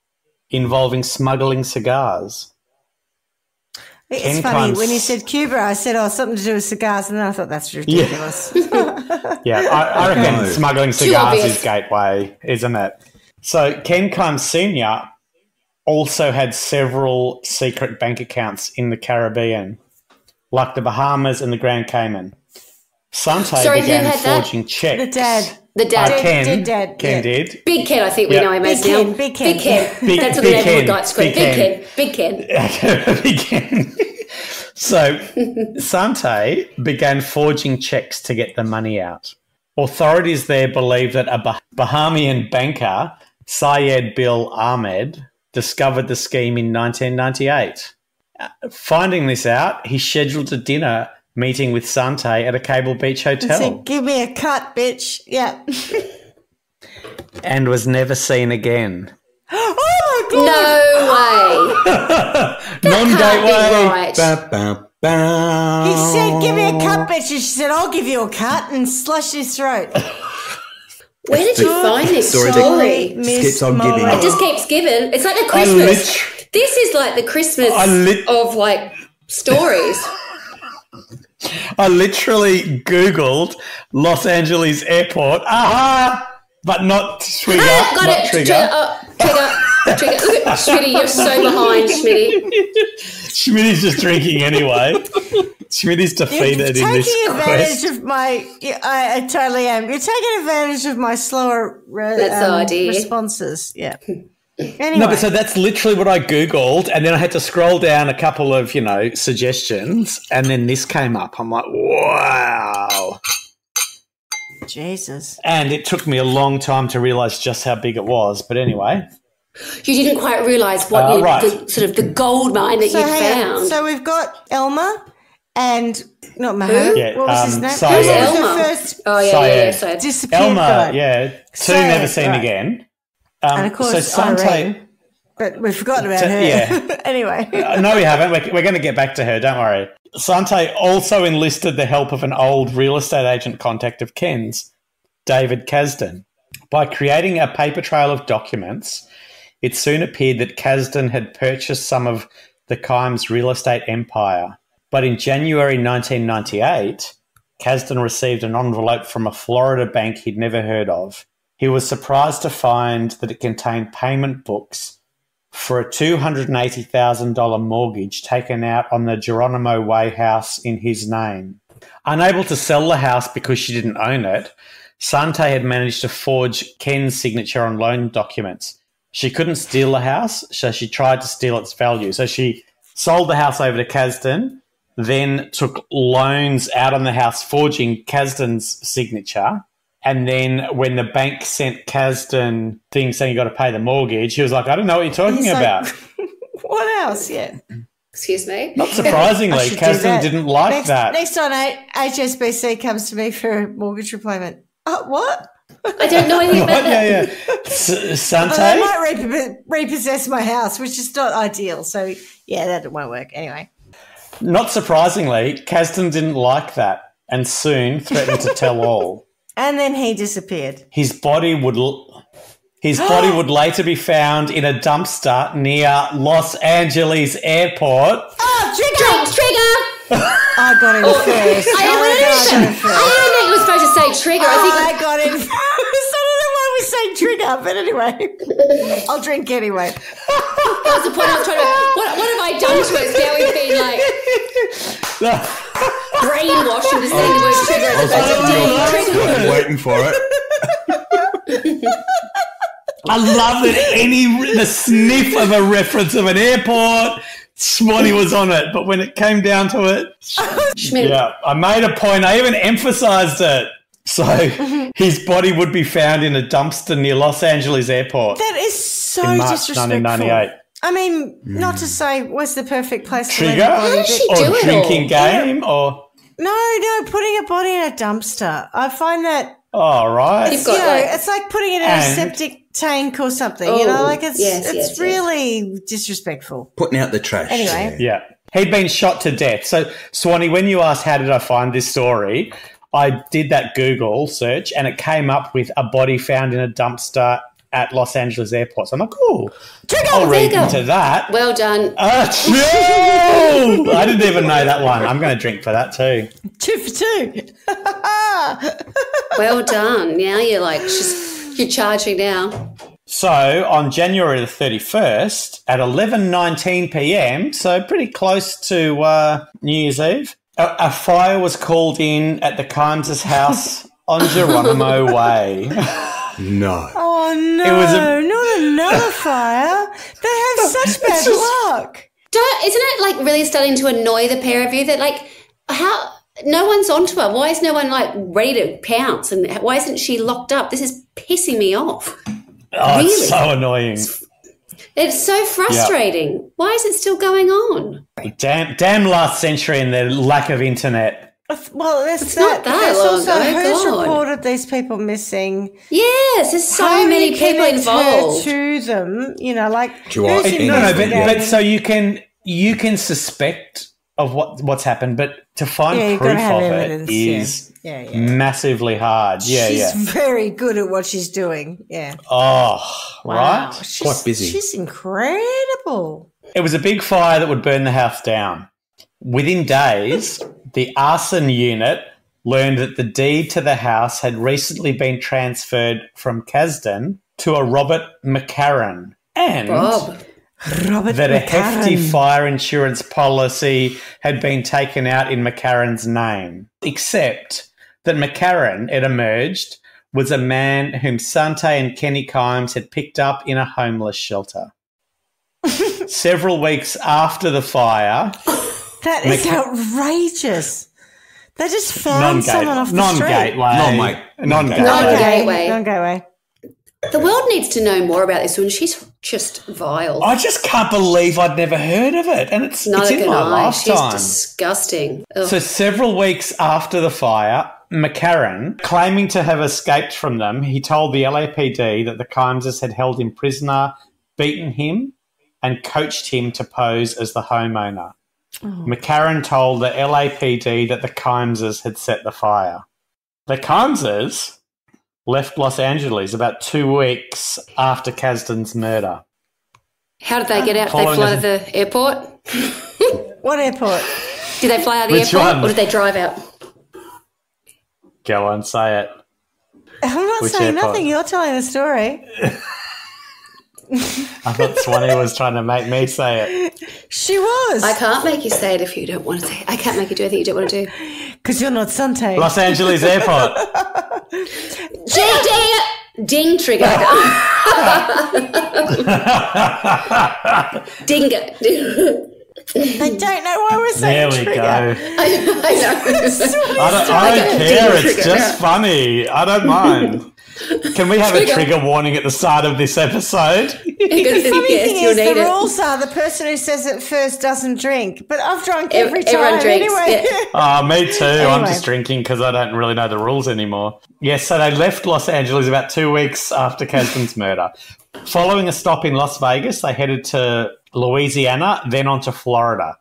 involving smuggling cigars. It's Ken funny, Kimes- when you said Cuba, I said, something to do with cigars, and then I thought, that's ridiculous. Yeah, I reckon No. smuggling cigars obvious. is gateway, isn't it? So Ken Kimes Sr. also had several secret bank accounts in the Caribbean, like the Bahamas and the Grand Cayman. Sante Sorry, who began had that? forging checks. The dad. The dad. Ken Dad, Ken yeah. did. Big Ken, I think we Yeah. know him as Big now. Ken, Big Ken. Big Ken. Big- That's what Big the neighbourhood Ken, guys call it. Big Big Ken. Big Ken. Big Ken. So Sante began forging checks to get the money out. Authorities there believe that a Bahamian banker, Syed Bil Ahmed, discovered the scheme in 1998. Finding this out, he scheduled a dinner meeting with Sante at a Cable Beach hotel Said, give me a cut, bitch. Yeah. and was never seen again. Oh, my God. No way. Non-gateway. Can't be right. Ba, ba, ba. He said, give me a cut, bitch. And she said, I'll give you a cut, and slashed his throat. Where did you find this Story story? that keeps on giving. It just keeps giving. It's like the I Christmas. This is like the Christmas of like stories. I literally Googled Los Angeles Airport. Aha! But not Trigger. Got not it. Trigger. Trigger. Look at Schmitty. You're so behind, Schmitty. Schmitty's just drinking anyway. Schmitty's defeated in this taking advantage quest. of my. Yeah, I totally am. You're taking advantage of my slower That's the idea. responses. Yeah. Anyway. No, but so that's literally what I Googled, and then I had to scroll down a couple of, suggestions, and then this came up. I'm like, wow. Jesus. And it took me a long time to realise just how big it was. But anyway. You didn't quite realise what Right. the sort of the gold mine that you'd hang on. found. So we've got Elma and not Mahmoud. Yeah, what was his name? Syed. Who was Elma? her first Oh yeah, Syed. Syed. disappeared Elma, guy? yeah. Two Syed, never seen right. again. And of course, so Sante, Irene. But we've forgotten about her. yeah. Anyway. No, we haven't. We're going to get back to her. Don't worry. Sante also enlisted the help of an old real estate agent contact of Ken's, David Kasdan. By creating a paper trail of documents, it soon appeared that Kasdan had purchased some of the Kimes real estate empire. But in January 1998, Kasdan received an envelope from a Florida bank he'd never heard of. He was surprised to find that it contained payment books for a $280,000 mortgage taken out on the Geronimo Way house in his name. Unable to sell the house because she didn't own it, Sante had managed to forge Ken's signature on loan documents. She couldn't steal the house, so she tried to steal its value. So she sold the house over to Kasdan, then took loans out on the house, forging Kasdan's signature. And then when the bank sent Kasdan things saying you got to pay the mortgage, he was like, I don't know what you're talking He's like, about. What else? Yeah. Excuse me. Not surprisingly, I should do Kasdan that. didn't like that. Next time HSBC comes to me for a mortgage repayment. What? I don't know anything about What? that. Yeah. Sante? Well, they might repossess my house, which is not ideal. So, yeah, that won't work. Anyway. Not surprisingly, Kasdan didn't like that and soon threatened to tell all. And then he disappeared. His body would later be found in a dumpster near Los Angeles Airport. Oh, Trigger! Trigger! I got in first. I don't think you were supposed to say trigger. I got in first. I don't know why we say trigger, but anyway. I'll drink anyway. That was the point I was trying to. What have I done to us? Now we've been like brainwashed into saying the word trigger as opposed to trigger. I'm waiting for it. I love that the sniff of a reference of an airport, Swanee was on it. But when it came down to it, Schmidt. yeah, I made a point. I even emphasised it. So his body would be found in a dumpster near Los Angeles airport. That is so in March disrespectful. 1998. I mean, not to say what's the perfect place Trigger to let a body, does she but do or it drinking all? game or no, putting a body in a dumpster. I find that right. You've got it's like putting it in a And- septic tank or something. Oh, it's yes. really disrespectful. Putting out the trash. Anyway. Yeah. He'd been shot to death. So, Swanee, when you asked how did I find this story, I did that Google search and it came up with a body found in a dumpster at Los Angeles airport. So I'm like, cool. I'll there you read go. into that. Well done. No! I didn't even know that one. I'm going to drink for that too. 2 for 2. Well done. Now you're charging now. So on January the 31st at 11:19 p.m., so pretty close to New Year's Eve, a fire was called in at the Kimes' house on Geronimo Way. No. Oh no! It was not another fire. They have such bad luck. Isn't it like really starting to annoy the pair of you that like how no one's onto her? Why is no one like ready to pounce? And why isn't she locked up? This is pissing me off. Oh, Really? it's so annoying. It's so frustrating. Why is it still going on? Damn last century and their lack of internet. Well, there's It's not that there's long also ago, who's God. reported these people missing. Yes, there's so How many can people it involved. To them, like Do I- who's No, No, investigating? but so you can suspect of what's happened, but to find Yeah, you've proof gotta have of evidence, it is yeah. massively hard. Yeah, she's yeah. very good at what she's doing. Yeah, Oh, right. She's, Quite busy. She's incredible. It was a big fire that would burn the house down. Within days, the arson unit learned that the deed to the house had recently been transferred from Kasdan to a Robert McCarran, and Bob. Robert that a hefty McCarran. fire insurance policy had been taken out in McCarran's name, except that McCarran, it emerged, was a man whom Sante and Kenny Kimes had picked up in a homeless shelter. Several weeks after the fire, That is outrageous. They just found someone off the non-gateway, Non-gateway. non-gateway. Non-gateway. The world needs to know more about this one. She's just vile. I just can't believe I'd never heard of it, and it's Neither in can my I. She's lifetime. disgusting. Ugh. So several weeks after the fire, McCarran, claiming to have escaped from them, he told the LAPD that the Kimeses had held him prisoner, beaten him, and coached him to pose as the homeowner. McCarran told the LAPD that the Kimeses had set the fire. The Kimeses left Los Angeles about 2 weeks after Kasdan's murder. How did they get out? Did they Following fly a- to the airport? What airport? Did they fly out of the Which airport one? or did they drive out? Go on, say it. I'm not Which saying airport? nothing. You're telling the story. I thought Swanee was trying to make me say it. She was. I can't make you say it if you don't want to say it. I can't make you do anything you don't want to do. Because you're not Sante. Los Angeles Airport. Ding trigger. Ding it. They don't know why we're saying There we trigger. go. I know. I don't care. It's Trigger. just funny. I don't mind. Can we have a trigger warning at the start of this episode? The funny Yes, thing you'll is, need the it. rules are the person who says it first doesn't drink. But I've drunk every time Everyone drinks, anyway. yeah. Oh, me too. I'm Anyway. just drinking because I don't really know the rules anymore. Yes, so they left Los Angeles about 2 weeks after Kasdan's murder. Following a stop in Las Vegas, they headed to Louisiana, then on to Florida.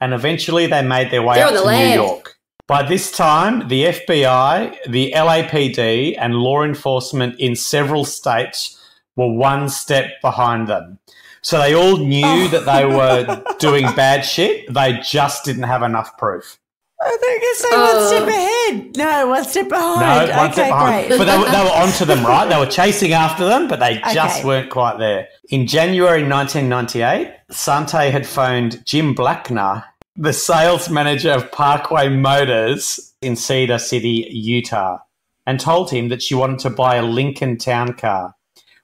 And eventually they made their way They're up on the to New land. York. By this time, the FBI, the LAPD, and law enforcement in several states were one step behind them. So they all knew that they were doing bad shit. They just didn't have enough proof. I think it's say one step ahead. No, one step behind. No, one step behind. Great. But they were onto them, right? They were chasing after them, but they just Okay. weren't quite there. In January 1998, Sante had phoned Jim Blackner, the sales manager of Parkway Motors in Cedar City, Utah, and told him that she wanted to buy a Lincoln Town Car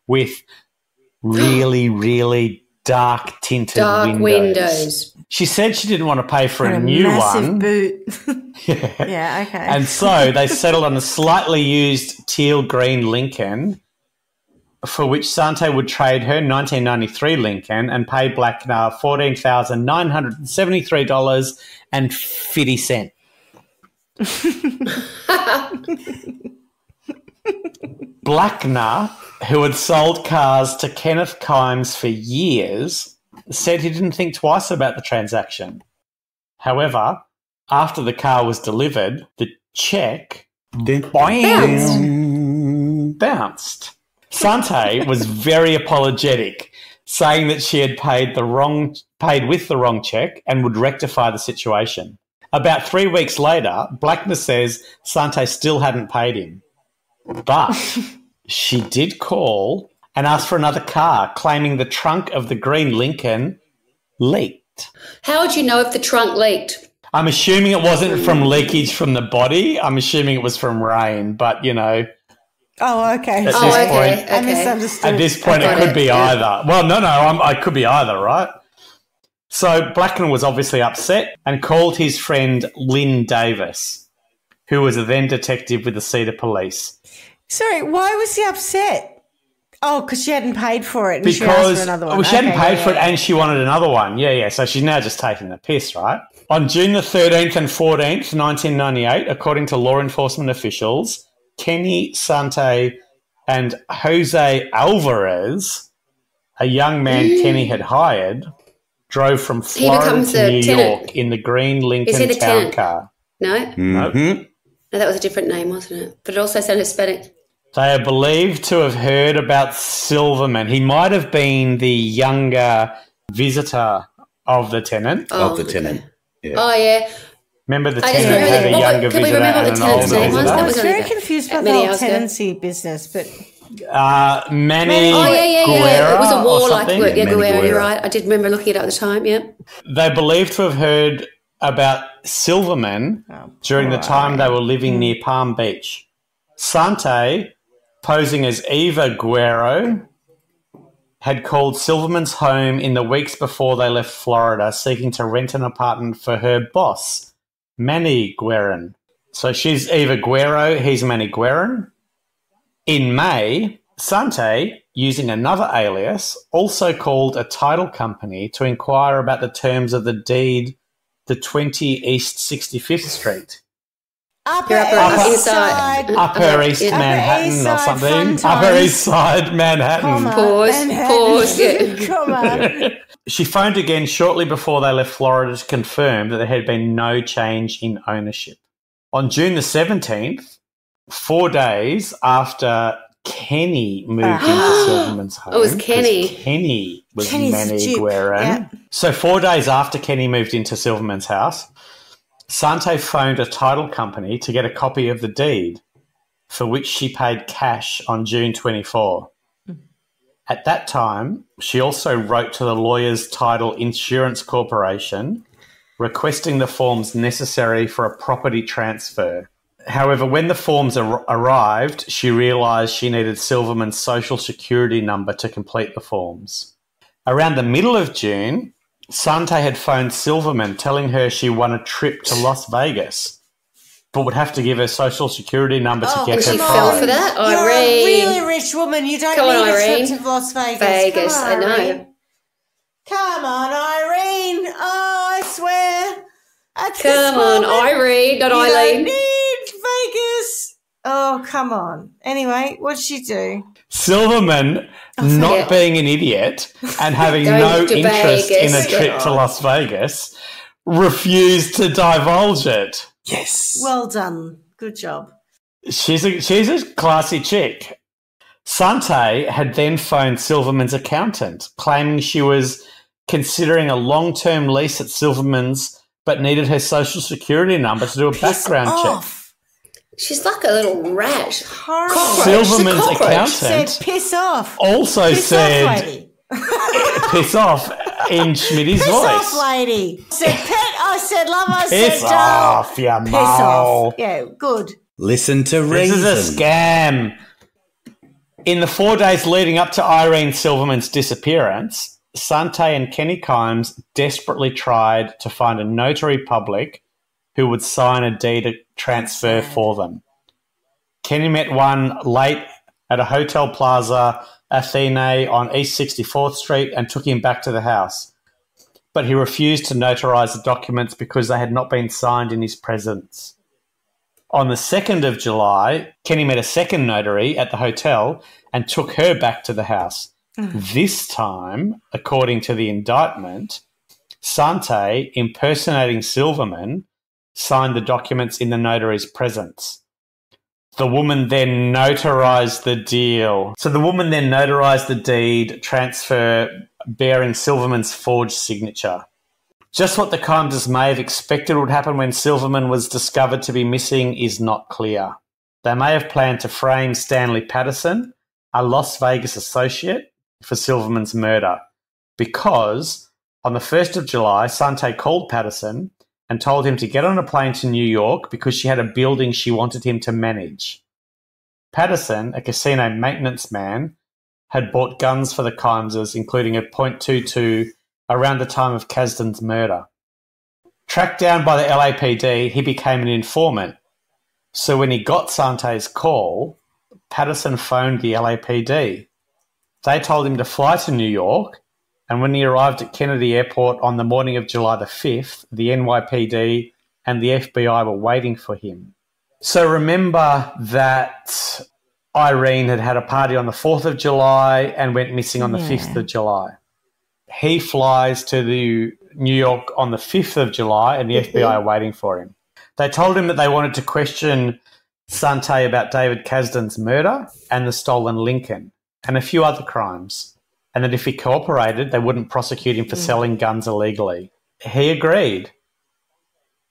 with really, really dark tinted Dark windows. She said she didn't want to pay for a And new massive one. boot. Yeah, okay. And so they settled on a slightly used teal green Lincoln, for which Sante would trade her 1993 Lincoln and pay Blackner $14,973.50. Blackner, who had sold cars to Kenneth Kimes for years, said he didn't think twice about the transaction. However, after the car was delivered, the check bounced. Sante was very apologetic, saying that she had paid with the wrong check and would rectify the situation. About 3 weeks later, Blackner says Sante still hadn't paid him. But she did call and ask for another car, claiming the trunk of the green Lincoln leaked. How would you know if the trunk leaked? I'm assuming it wasn't from leakage from the body. I'm assuming it was from rain, but, you know. Oh, okay. At Oh, this okay. point, I misunderstood. At this point, it could be either. Well, no, I could be either, right? So Blackman was obviously upset and called his friend Lynn Davis, who was a then detective with the Cedar Police. Sorry, why was he upset? Oh, because she hadn't paid for it and she asked for another one. Well, she hadn't paid for it yeah. and she wanted another one. Yeah. So she's now just taking the piss, right? On June the 13th and 14th, 1998, according to law enforcement officials, Kenny Sante and Jose Alvarez, a young man Kenny had hired, drove from Florida to New York in the green Lincoln town car. No? Nope. No, that was a different name, wasn't it? But it also sounded Hispanic. They are believed to have heard about Silverman. He might have been the younger visitor of the tenant. Of the tenant. Yeah. Oh, yeah. Remember the tenant had a younger can we visitor remember and what the an older tenant's name was? visitor? That I was was only very about confused about the many whole hours ago. tenancy business, but Manny Yeah. It was a Guerra or warlike something. word. Yeah, Manny Guerra, you're Guerra. right. I did remember looking it up at the time, yeah. They believed to have heard about Silverman during the time they were living near Palm Beach. Sante, posing as Eva Guerrero, had called Silverman's home in the weeks before they left Florida, seeking to rent an apartment for her boss, Manny Guerin. So she's Eva Guerrero, he's Manny Guerin. In May, Sante, using another alias, also called a title company to inquire about the terms of the deed to 20 East 65th Street. Upper East Side. Upper East Manhattan East or Side something. fun Upper times. East Side Manhattan. Pause. Yeah. Come on. She phoned again shortly before they left Florida to confirm that there had been no change in ownership. On June the 17th, 4 days after Kenny moved into Silverman's home. It was Kenny. 'cause Kenny was Kenny's Manny Duke, Guerin. yeah. So 4 days after Kenny moved into Silverman's house, Sante phoned a title company to get a copy of the deed, for which she paid cash on June 24. At that time, she also wrote to the Lawyers Title Insurance Corporation requesting the forms necessary for a property transfer. However, when the forms arrived, she realised she needed Silverman's social security number to complete the forms. Around the middle of June, Sante had phoned Silverman telling her she won a trip to Las Vegas, but would have to give her social security number to get And her she prize. fell for that? You're a Irene. really rich woman. You don't Come on, need a Irene. trip to Las Vegas. Vegas, Come on, I know. Irene. Come on, Irene. Oh, I swear. At this Come on, moment, Irene, not you don't Eileen. need Vegas. Oh, come on. Anyway, what'd she do? Silverman, not yeah. being an idiot and having Going no to interest Vegas. in a trip to Las Vegas, refused to divulge it. Yes. Well done. Good job. She's a classy chick. Sante had then phoned Silverman's accountant, claiming she was considering a long-term lease at Silverman's but needed her social security number to do a background check. She's like a little rat. Horrible. Cockroach. Silverman's She's a cockroach. accountant Said piss off. also Piss said off, lady. piss off in Schmitty's Piss voice. off, lady. Said pet. I said love. I Piss said off, you piss mole. off. Yeah, good. Listen to This reason. is a scam. In the 4 days leading up to Irene Silverman's disappearance, Sante and Kenny Kimes desperately tried to find a notary public who would sign a deed of transfer for them. Kenny met one late at a Hotel Plaza Athene on East 64th Street and took him back to the house. But he refused to notarise the documents because they had not been signed in his presence. On the 2nd of July, Kenny met a second notary at the hotel and took her back to the house. This time, according to the indictment, Sante, impersonating Silverman, signed the documents in the notary's presence. The woman then notarised the deal. So the woman then notarised the deed transfer bearing Silverman's forged signature. Just what the Kimeses may have expected would happen when Silverman was discovered to be missing is not clear. They may have planned to frame Stanley Patterson, a Las Vegas associate, for Silverman's murder, because on the 1st of July, Sante called Patterson and told him to get on a plane to New York because she had a building she wanted him to manage. Patterson, a casino maintenance man, had bought guns for the Kimeses, including a .22, around the time of Kasdan's murder. Tracked down by the LAPD, he became an informant. So when he got Sante's call, Patterson phoned the LAPD. They told him to fly to New York, and when he arrived at Kennedy Airport on the morning of July the 5th, the NYPD and the FBI were waiting for him. So remember that Irene had a party on the 4th of July and went missing on the 5th of July. He flies to New York on the 5th of July, and the FBI are waiting for him. They told him that they wanted to question Sante about David Kasdan's murder and the stolen Lincoln and a few other crimes, and that if he cooperated, they wouldn't prosecute him for selling guns illegally. He agreed.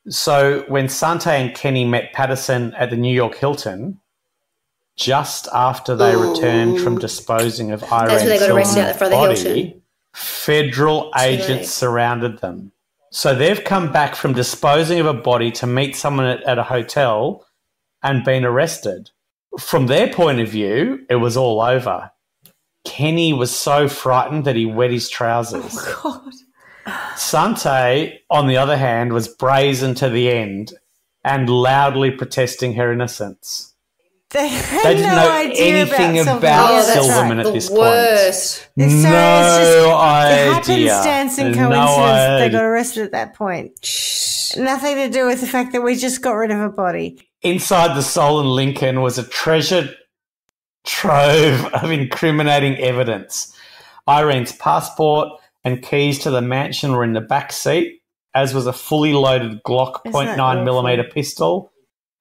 So when Sante and Kenny met Patterson at the New York Hilton, just after they returned from disposing of Irene That's where they got arrested out the front of the body, Hilton. federal agents surrounded them. So they've come back from disposing of a body to meet someone at a hotel and been arrested. From their point of view, it was all over. Kenny was so frightened that he wet his trousers. Oh, God. Sante, on the other hand, was brazen to the end and loudly protesting her innocence. They They didn't no know idea anything about about that's Silverman right. at this The worst. point. It's so- No it's just idea. happenstance and No coincidence that they idea. got arrested at that point. Nothing to do with the fact that we just got rid of a body. Inside the stolen Lincoln was a treasure trove of incriminating evidence. Irene's passport and keys to the mansion were in the back seat, as was a fully loaded Glock Isn't that .9mm pistol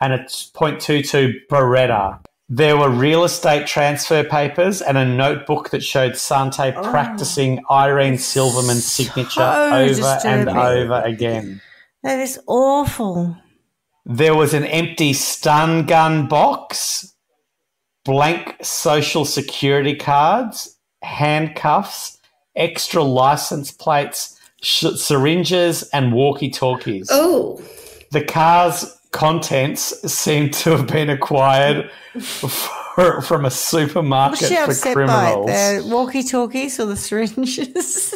and a .22 Beretta. There were real estate transfer papers and a notebook that showed Sante practicing Irene Silverman's signature over and disturbing. over again. That is awful. There was an empty stun gun box, blank social security cards, handcuffs, extra license plates, syringes, and walkie-talkies. Oh, The car's contents seem to have been acquired from a Was supermarket she for upset criminals. by it? The walkie-talkies or the syringes?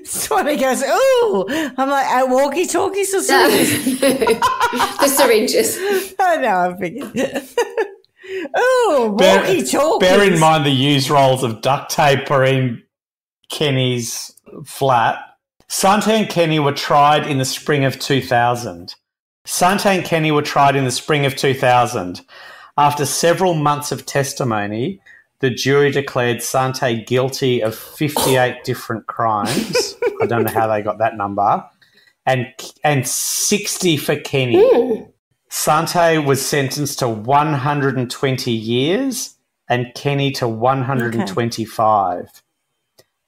Swanee goes, ooh. I'm like, walkie-talkies or syringes? the syringes. I know, I figured. Ooh, Bear- walkie-talkies. Bear in mind the used rolls of duct tape are in Kenny's flat. Sante and Kenny were tried in the spring of 2000. After several months of testimony, the jury declared Sante guilty of 58 different crimes. I don't know how they got that number. And 60 for Kenny. Sante was sentenced to 120 years and Kenny to 125.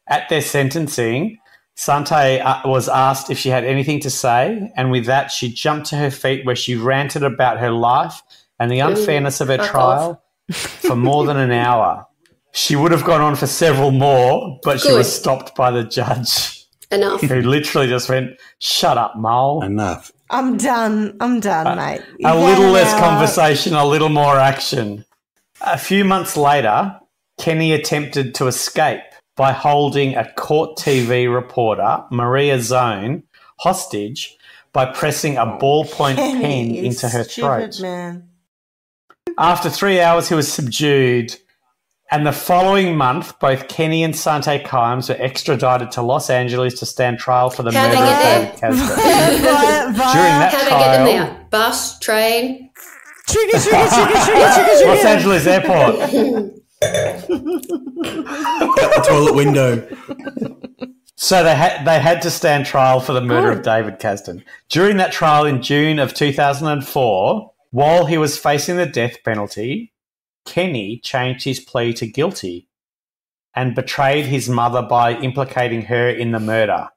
At their sentencing, Sante was asked if she had anything to say, and with that, she jumped to her feet where she ranted about her life and the unfairness of her trial for more than an hour. She would have gone on for several more, but she was stopped by the judge, Enough. who literally just went, "Shut up, Mole." Enough. I'm done, mate. A little less conversation, a little more action. A few months later, Kenny attempted to escape, by holding a court TV reporter, Maria Zone, hostage by pressing a ballpoint pen into her throat. Man. After 3 hours, he was subdued. And the following month, both Kenny and Sante Kimes were extradited to Los Angeles to stand trial for the How'd murder they of get David Casper. During that How they trial, get them there? Bus, train? Los Angeles Airport. Out the toilet window. So they had to stand trial for the murder of David Caston. During that trial in June of 2004, while he was facing the death penalty, Kenny changed his plea to guilty and betrayed his mother by implicating her in the murder.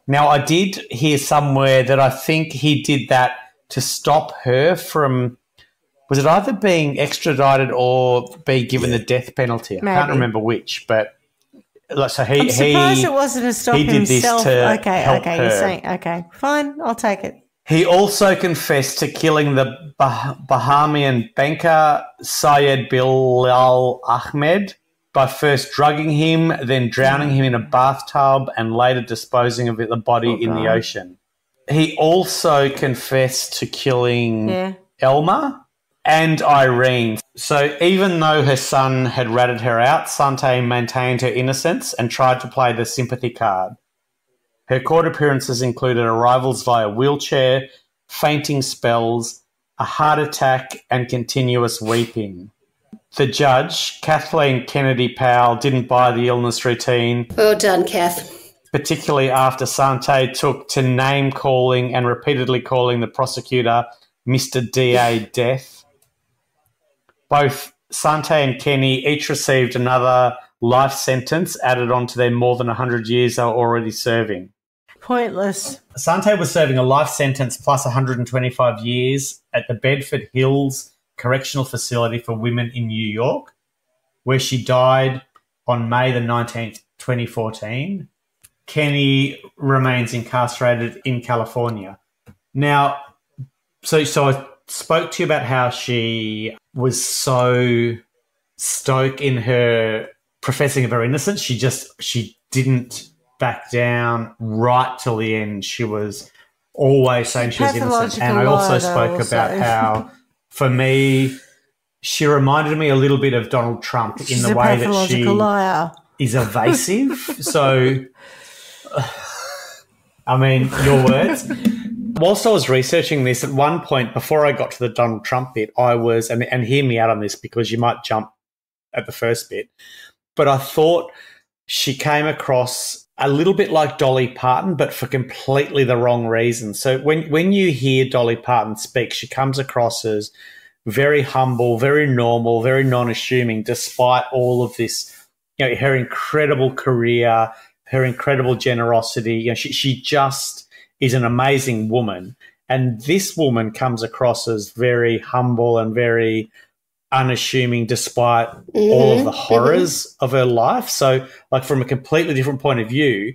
Now, I did hear somewhere that I think he did that to stop her from, was it either being extradited or be given the death penalty? I can't remember which, but so I'm surprised it wasn't to stop he did this himself. to Okay, help okay, her. you're saying, okay, fine, I'll take it. He also confessed to killing the Bahamian banker Syed Bilal Ahmed by first drugging him, then drowning him in a bathtub, and later disposing of the body in the ocean. He also confessed to killing Elma and Irene. So even though her son had ratted her out, Sante maintained her innocence and tried to play the sympathy card. Her court appearances included arrivals via wheelchair, fainting spells, a heart attack, and continuous weeping. The judge, Kathleen Kennedy Powell, didn't buy the illness routine. Well done, Kath. Particularly after Sante took to name-calling and repeatedly calling the prosecutor Mr. D.A. Death. Both Sante and Kenny each received another life sentence added on to their more than 100 years they were already serving. Pointless. Sante was serving a life sentence plus 125 years at the Bedford Hills Correctional Facility for Women in New York, where she died on May the 19th, 2014. Kenny remains incarcerated in California. Now, so I spoke to you about how she was so stoic in her professing of her innocence. She didn't back down right till the end. She was always saying she was innocent. And I also spoke about how, for me, she reminded me a little bit of Donald Trump in the way that she is evasive. So, I mean, your words. Whilst I was researching this, at one point, before I got to the Donald Trump bit, I was, and hear me out on this because you might jump at the first bit, but I thought she came across a little bit like Dolly Parton, but for completely the wrong reason. So when you hear Dolly Parton speak, she comes across as very humble, very normal, very non-assuming, despite all of this, her incredible career, her incredible generosity. She just is an amazing woman. And this woman comes across as very humble and very unassuming despite all of the horrors of her life. So, like, from a completely different point of view,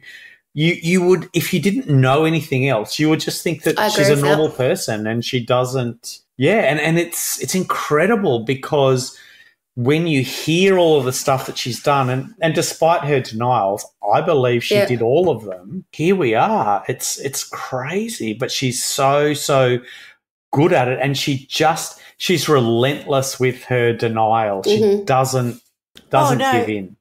you would, if you didn't know anything else, you would just think that she's a normal person, and she doesn't. Yeah, and it's incredible because when you hear all of the stuff that she's done, and despite her denials, I believe she did all of them. Here we are. It's crazy, but she's so good at it, and she's relentless with her denial. She doesn't give in.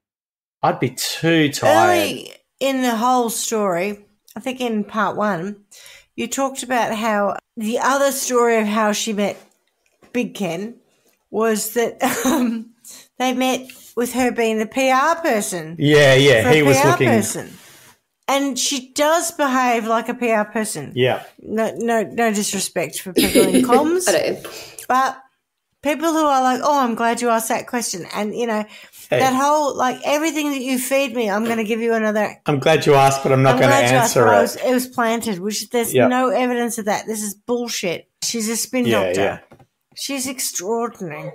I'd be too tired. Early in the whole story, I think in part 1, you talked about how the other story of how she met Big Ken was that they met with her being the PR person. Yeah, he was looking. And she does behave like a PR person. Yeah. No disrespect for people in comms. I do. But people who are like, oh, I'm glad you asked that question. And, that whole, like, everything that you feed me, I'm going to give you another. I'm glad you asked, but I'm not going to answer it. It was planted, which there's no evidence of that. This is bullshit. She's a spin doctor. Yeah. She's extraordinary.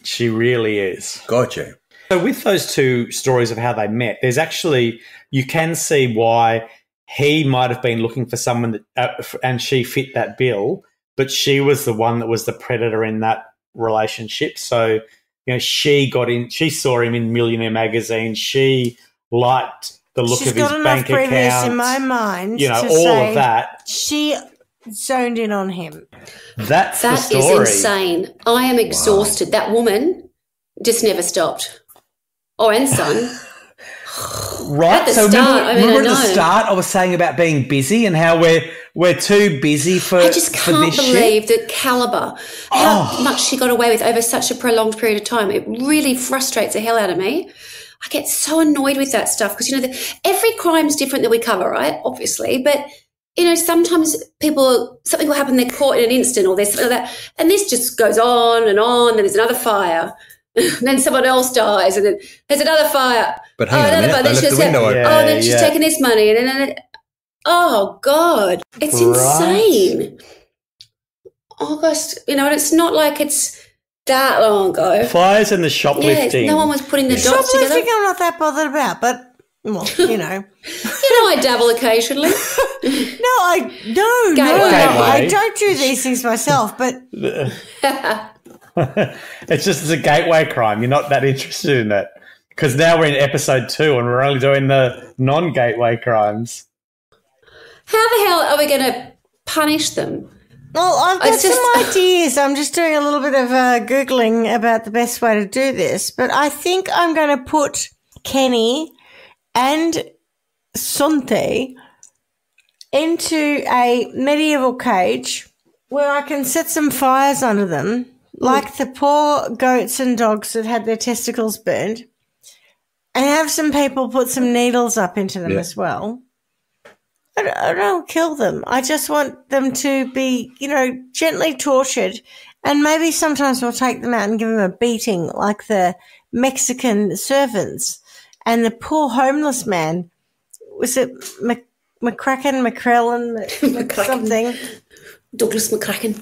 She really is. Gotcha. So with those two stories of how they met, there's actually, you can see why he might have been looking for someone that, and she fit that bill, but she was the one that was the predator in that relationship. So she got in. She saw him in Millionaire magazine. She liked the look of his bank account. In my mind, all of that. She zoned in on him. That is insane. I am exhausted. Wow. That woman just never stopped. Oh, and son. Right. At the start, remember at the start I was saying about being busy and how we're too busy for I just can't believe shit. the calibre, how much she got away with over such a prolonged period of time. It really frustrates the hell out of me. I get so annoyed with that stuff because, every crime's different that we cover, right? Obviously. But, sometimes something will happen, they're caught in an instant or there's something like that. And this just goes on, then there's another fire. Then someone else dies, and then there's another fire. But hang on a minute, they left the window open. Then she's taking this money, and then oh God, it's insane. Oh gosh, and it's not like it's that long ago. Fires and the shoplifting. No one was putting the dots together. Shoplifting, I'm not that bothered about, but I dabble occasionally. No, I don't do these things myself, but. It's a gateway crime. You're not that interested in it because now we're in episode 2 and we're only doing the non-gateway crimes. How the hell are we going to punish them? Well, I've got some ideas. I'm just doing a little bit of Googling about the best way to do this, but I think I'm going to put Kenny and Sante into a medieval cage where I can set some fires under them. Like the poor goats and dogs that had their testicles burned, and have some people put some needles up into them as well. I don't kill them. I just want them to be, gently tortured, and maybe sometimes we'll take them out and give them a beating like the Mexican servants and the poor homeless man. Was it McCrellan, something? Douglas McCracken.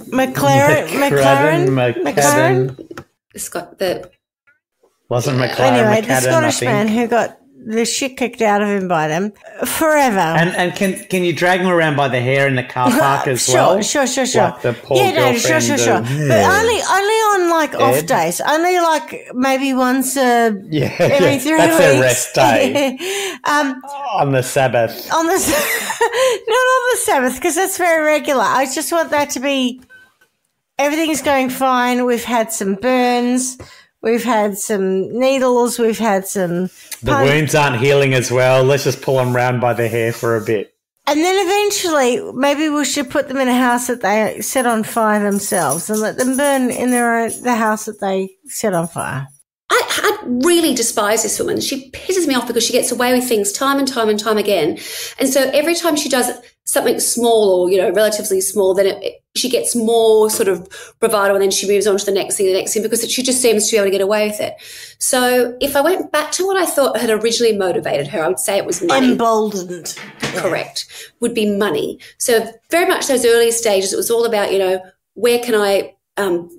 McLaren. It's got the... Wasn't McLaren Anyway, McCadden, the Scottish man who got the shit kicked out of him by them forever. And can you drag him around by the hair in the car park as well? Sure. Like the poor sure. But only on off days. Only maybe once every 3 weeks. That's their rest day. On the Sabbath. Not on the Sabbath because that's very regular. I just want that to be everything's going fine. We've had some burns. We've had some needles. We've had some... The wounds aren't healing as well. Let's just pull them round by the hair for a bit. And then eventually maybe we should put them in a house that they set on fire themselves and let them burn in the house that they set on fire. I really despise this woman. She pisses me off because she gets away with things time and time and time again. And so every time she does something small or, relatively small, then she gets more sort of bravado and then she moves on to the next thing because she just seems to be able to get away with it. So if I went back to what I thought had originally motivated her, I would say it was money. Emboldened. Correct. Would be money. So very much those early stages, it was all about, where can I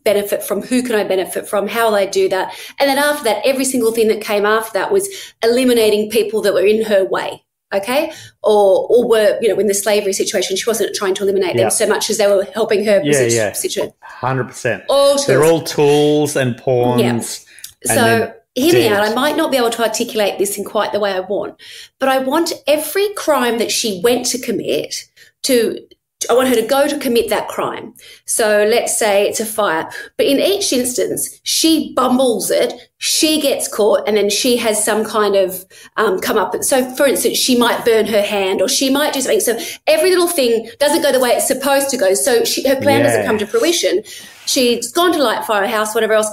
benefit from, who can I benefit from, how will I do that? And then after that, every single thing that came after that was eliminating people that were in her way, okay? Or were, in the slavery situation, she wasn't trying to eliminate them so much as they were helping her situation. 100%. They're all tools and pawns. Yeah. So hear me out. I might not be able to articulate this in quite the way I want, but I want every crime that she went to commit I want her to go to commit that crime. So let's say it's a fire. But in each instance, she bumbles it, she gets caught, and then she has some kind of come up. So, for instance, she might burn her hand or she might do something. So every little thing doesn't go the way it's supposed to go. So her plan doesn't come to fruition. She's gone to light fire a house, whatever else.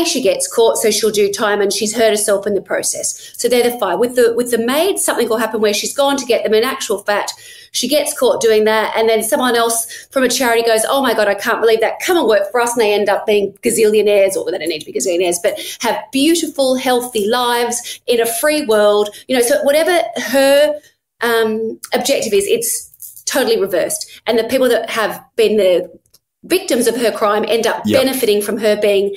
She gets caught, so she'll do time, and she's hurt herself in the process. So they're the fire. With the maid, something will happen where she's gone to get them. In actual fact, she gets caught doing that, and then someone else from a charity goes, oh, my God, I can't believe that. Come and work for us, and they end up being gazillionaires, or they don't need to be gazillionaires, but have beautiful, healthy lives in a free world. So whatever her objective is, it's totally reversed. And the people that have been the victims of her crime end up benefiting from her being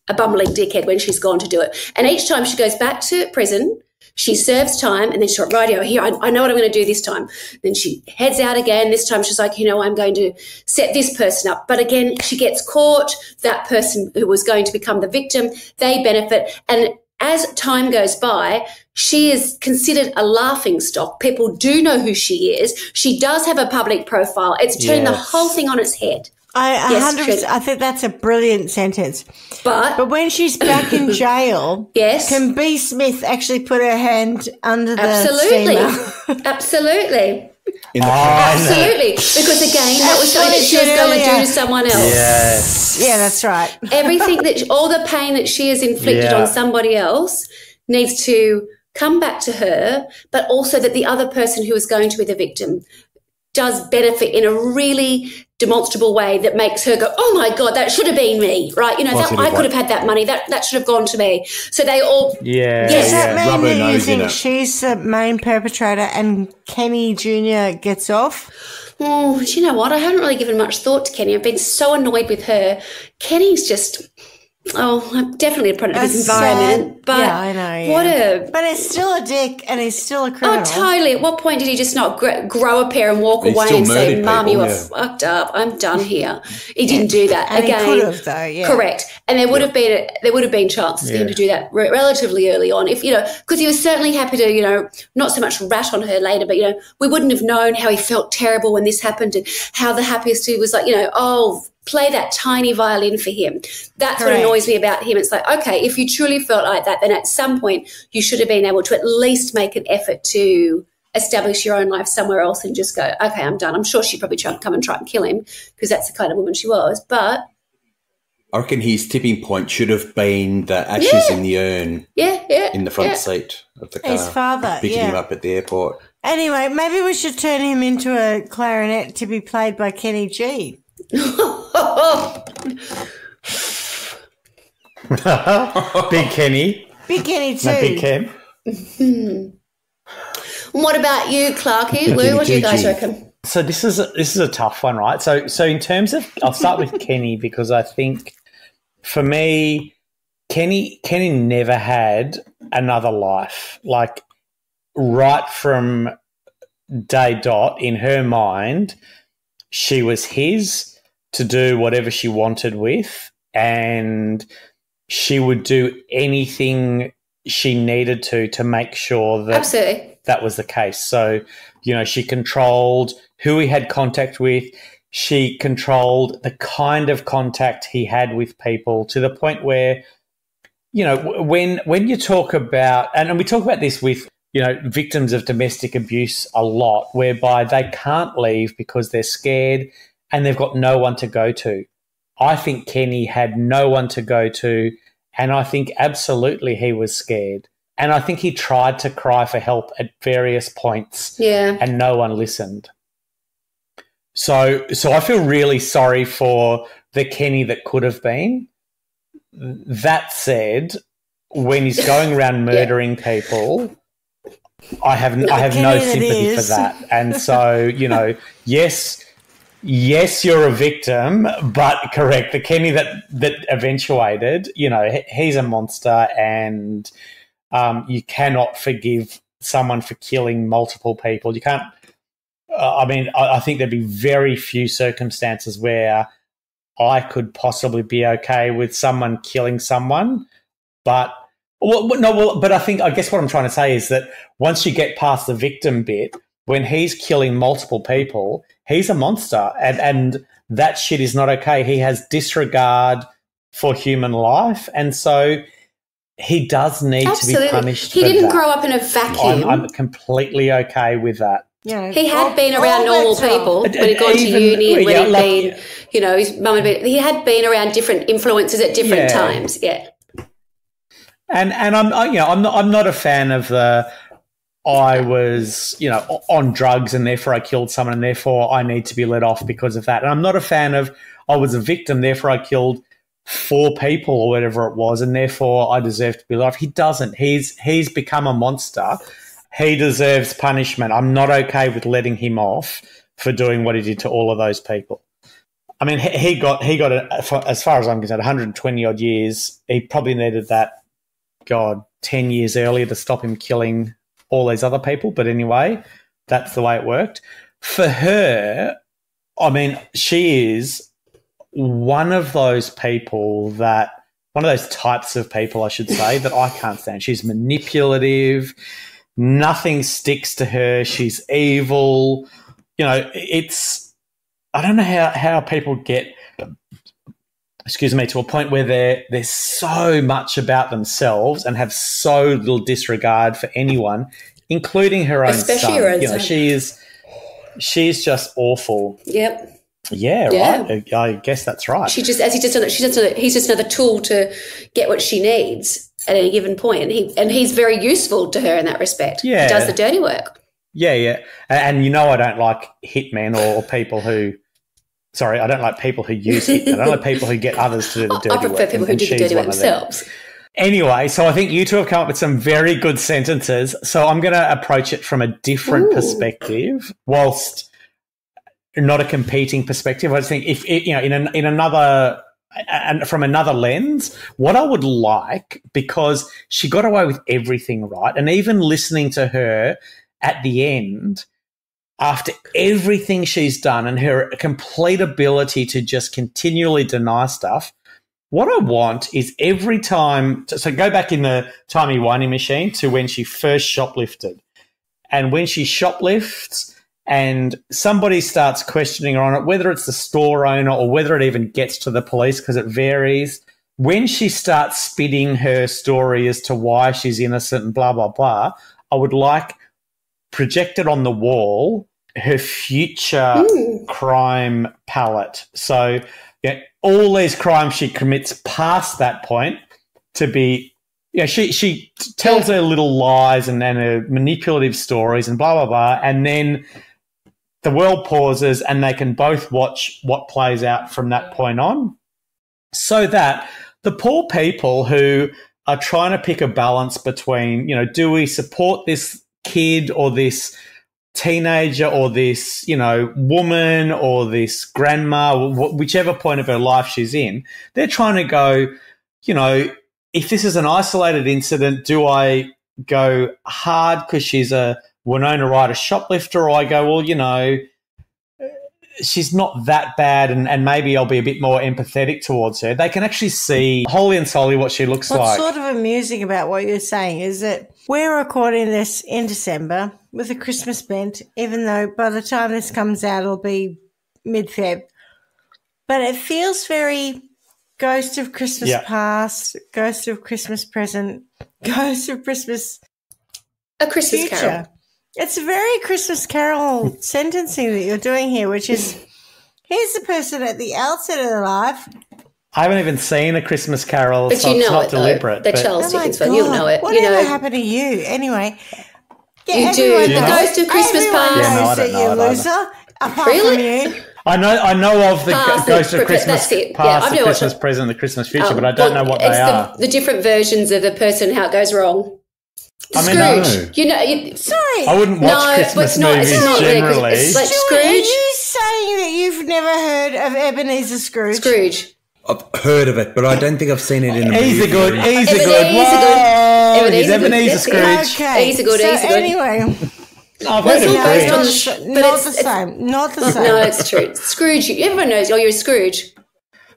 a bumbling dickhead when she's gone to do it. And each time she goes back to prison, She serves time and then she's like, rightio, here, I know what I'm going to do this time. Then she heads out again. This time she's like, I'm going to set this person up. But again, she gets caught. That person who was going to become the victim, they benefit. And as time goes by, she is considered a laughing stock. People do know who she is. She does have a public profile. It's turned the whole thing on its head. I think that's a brilliant sentence. But when she's back in jail, can B. Smith actually put her hand under the steamer? Absolutely. Absolutely. Because again, that was something that she was going to do to someone else. Yes. Yeah, that's right. Everything all the pain that she has inflicted on somebody else needs to come back to her, but also that the other person who is going to be the victim does benefit in a really demonstrable way that makes her go, oh my God, that should have been me, right? I could have had that money. That should have gone to me. So they all... Does that mean that you think she's the main perpetrator and Kenny Jr. gets off? Oh, do you know what? I haven't really given much thought to Kenny. I've been so annoyed with her. Kenny's just... I'm definitely a product of his environment. But I know. But he's still a dick and he's still a criminal. Oh, totally. At what point did he just not grow a pair and walk away and say, Mum, you are fucked up. I'm done here. He didn't do that. And again, he could have, though, yeah. Correct. And there would have been chances for him to do that relatively early on. If because he was certainly happy to, not so much rat on her later, but we wouldn't have known how he felt terrible when this happened and how the happiest he was like, play that tiny violin for him. That's what annoys me about him. It's like, okay, if you truly felt like that, then at some point you should have been able to at least make an effort to establish your own life somewhere else and just go, okay, I'm done. I'm sure she'd probably try and kill him because that's the kind of woman she was. But I reckon his tipping point should have been the ashes in the urn in the front seat of the car. His father, picking him up at the airport. Anyway, maybe we should turn him into a clarinet to be played by Kenny G. Big Kenny. Big Kenny too. No, Big Ken. What about you, Clarky? Lou, what do you guys reckon? So this is a tough one, right? So in terms of, I'll start with Kenny because I think for me, Kenny never had another life. Like right from day dot, in her mind, she was his to do whatever she wanted with, and she would do anything she needed to make sure that that was the case. So, she controlled who he had contact with. She controlled the kind of contact he had with people to the point where, when you talk about, and we talk about this with, victims of domestic abuse a lot, whereby they can't leave because they're scared and they've got no one to go to. I think Kenny had no one to go to, and I think absolutely he was scared. And I think he tried to cry for help at various points, and no one listened. So I feel really sorry for the Kenny that could have been. That said, when he's going around murdering people, I have no sympathy for that. And so, yes, you're a victim, but correct. The Kenny that eventuated, he's a monster, and you cannot forgive someone for killing multiple people. You can't. I think there'd be very few circumstances where I could possibly be okay with someone killing someone, but I guess what I'm trying to say is that once you get past the victim bit, when he's killing multiple people, he's a monster, and that shit is not okay. He has disregard for human life, and so he does need to be punished. He didn't grow up in a vacuum. I'm completely okay with that. He had been around normal people when he'd gone to uni, and when he'd been, his mum had been. He had been around different influences at different times. Yeah, and I'm not a fan of the. I was, on drugs and therefore I killed someone and therefore I need to be let off because of that. And I'm not a fan of I was a victim, therefore I killed 4 people or whatever it was and therefore I deserve to be let off. He doesn't. He's become a monster. He deserves punishment. I'm not okay with letting him off for doing what he did to all of those people. I mean, he got as far as I'm concerned, 120 odd years. He probably needed that, God, 10 years earlier to stop him killing all these other people. But anyway, that's the way it worked. For her, I mean, she is one of those people one of those types of people, I should say, that I can't stand. She's manipulative. Nothing sticks to her. She's evil. You know, I don't know how people get, to a point where they're so much about themselves and have so little disregard for anyone, including her own son. Especially her own son. She's just awful. Yep. Yeah, right. I guess that's right. He's just another tool to get what she needs at any given point, and he's very useful to her in that respect. Yeah, he does the dirty work. Yeah, and you know I don't like hitmen or people who. Sorry, I don't like people who use hitmen. I don't like people who get others to do the dirty work. I prefer people who do the dirty work themselves. Anyway, so I think you two have come up with some very good sentences. So I'm going to approach it from a different perspective, whilst not a competing perspective. I just think if in another and from another lens, what I would like, because she got away with everything, right? And even listening to her at the end, after everything she's done and her complete ability to just continually deny stuff, what I want is every time – so go back in the timey-wimey machine to when she first shoplifted. And when she shoplifts and somebody starts questioning her on it, whether it's the store owner or whether it even gets to the police, because it varies, when she starts spitting her story as to why she's innocent and blah, blah, blah, I would like projected on the wall her future crime palette. So all these crimes she commits past that point to be, she tells her little lies and her manipulative stories and blah, blah, blah, and then the world pauses and they can both watch what plays out from that point on, so that the poor people who are trying to pick a balance between, do we support this kid or this teenager or this, woman or this grandma, whichever point of her life she's in, they're trying to go, if this is an isolated incident, do I go hard because she's a Winona Ryder shoplifter, or I go, well, she's not that bad and maybe I'll be a bit more empathetic towards her. They can actually see wholly and solely what she looks like. What's sort of amusing about what you're saying is that we're recording this in December with a Christmas bent, even though by the time this comes out it'll be mid-Feb. But it feels very Ghost of Christmas Past, Ghost of Christmas Present, Ghost of Christmas A Christmas Future. Carol. It's a very Christmas Carol sentencing that you're doing here, which is, here's the person at the outset of their life. I haven't even seen A Christmas Carol, but so you know it's not it, deliberate. The Charles Dickens one, you'll know it. Whatever happened to you? Anyway. Yeah, you do. The Ghost of Christmas Past. Yeah, no, I don't know you loser, apart from you. I know of the Ghost of Christmas Past, the Christmas Present, the Christmas Future, but I don't know what they are. The different versions of the person, how it goes wrong. Scrooge. Sorry. I wouldn't watch Christmas movies generally. It's like Scrooge. Are you saying that you've never heard of Ebenezer Scrooge? Scrooge. I've heard of it, but I don't think I've seen it in a movie. He's a good. Ebenezer Scrooge. Okay. He's a good. Anyway. I've heard of Grinch. Not the same. Not the same. No, it's true. Scrooge. Everyone knows. Oh, you're a Scrooge.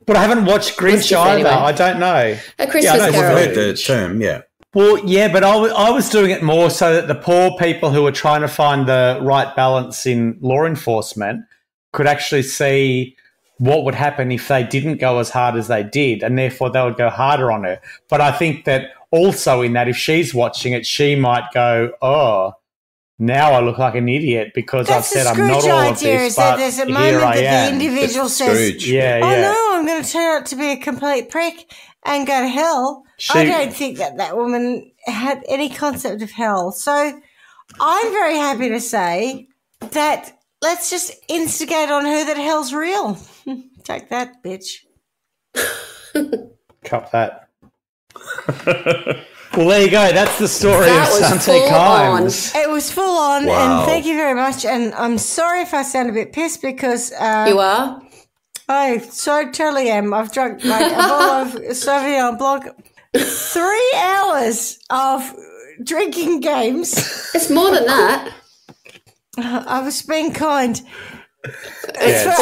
But I haven't watched Grinch either. Anyway. I don't know. A Christmas Carol. I've heard the term, yeah. Well, yeah, but I was doing it more so that the poor people who were trying to find the right balance in law enforcement could actually see what would happen if they didn't go as hard as they did, and therefore they would go harder on her. But I think that also in that, if she's watching it, she might go, oh, now I look like an idiot because I've said I'm not all of this, but there's a here moment I that am. the individual says, yeah. no, I'm going to turn out to be a complete prick and go to hell. I don't think that woman had any concept of hell. So I'm very happy to say that let's just instigate on her that hell's real. Take that, bitch. Cup that. Well, there you go. That's the story of Sante Kimes. It was full on, wow. And thank you very much. And I'm sorry if I sound a bit pissed because... you are? I so totally am. I've drunk like a bottle of Sauvignon Blanc 3 hours of drinking games. It's more than that. I was being kind. It's for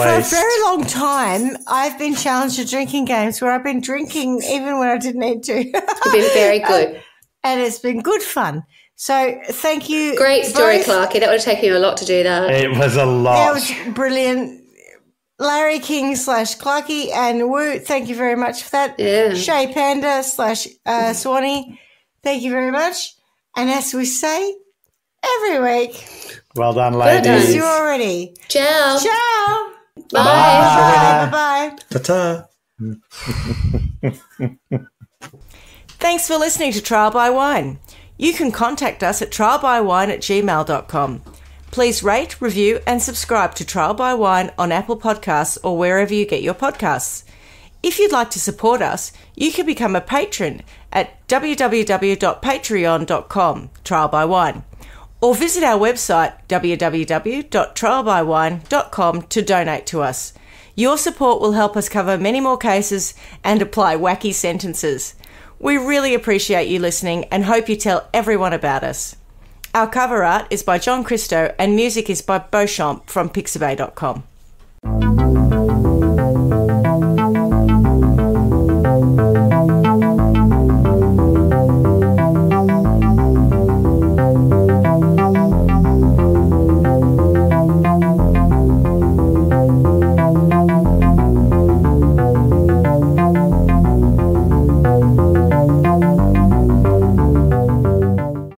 a very long time, I've been challenged to drinking games where I've been drinking even when I didn't need to. You've been very good. And it's been good fun. So thank you. Great story, Clarky. That would have taken you a lot to do that. It was a lot. It was brilliant. Larry King / Clarky and Woo, thank you very much for that. Yeah. Shay Panda / Swanee, thank you very much. And as we say every week, well done, ladies. See you already. Ciao. Ciao. Bye. Bye. Ta-ta. Thanks for listening to Trial by Wine. You can contact us at trialbywine@gmail.com. Please rate, review and subscribe to Trial by Wine on Apple Podcasts or wherever you get your podcasts. If you'd like to support us, you can become a patron at www.patreon.com, Trial by Wine, or visit our website www.trialbywine.com to donate to us. Your support will help us cover many more cases and apply wacky sentences. We really appreciate you listening and hope you tell everyone about us. Our cover art is by John Christo and music is by Beauchamp from Pixabay.com.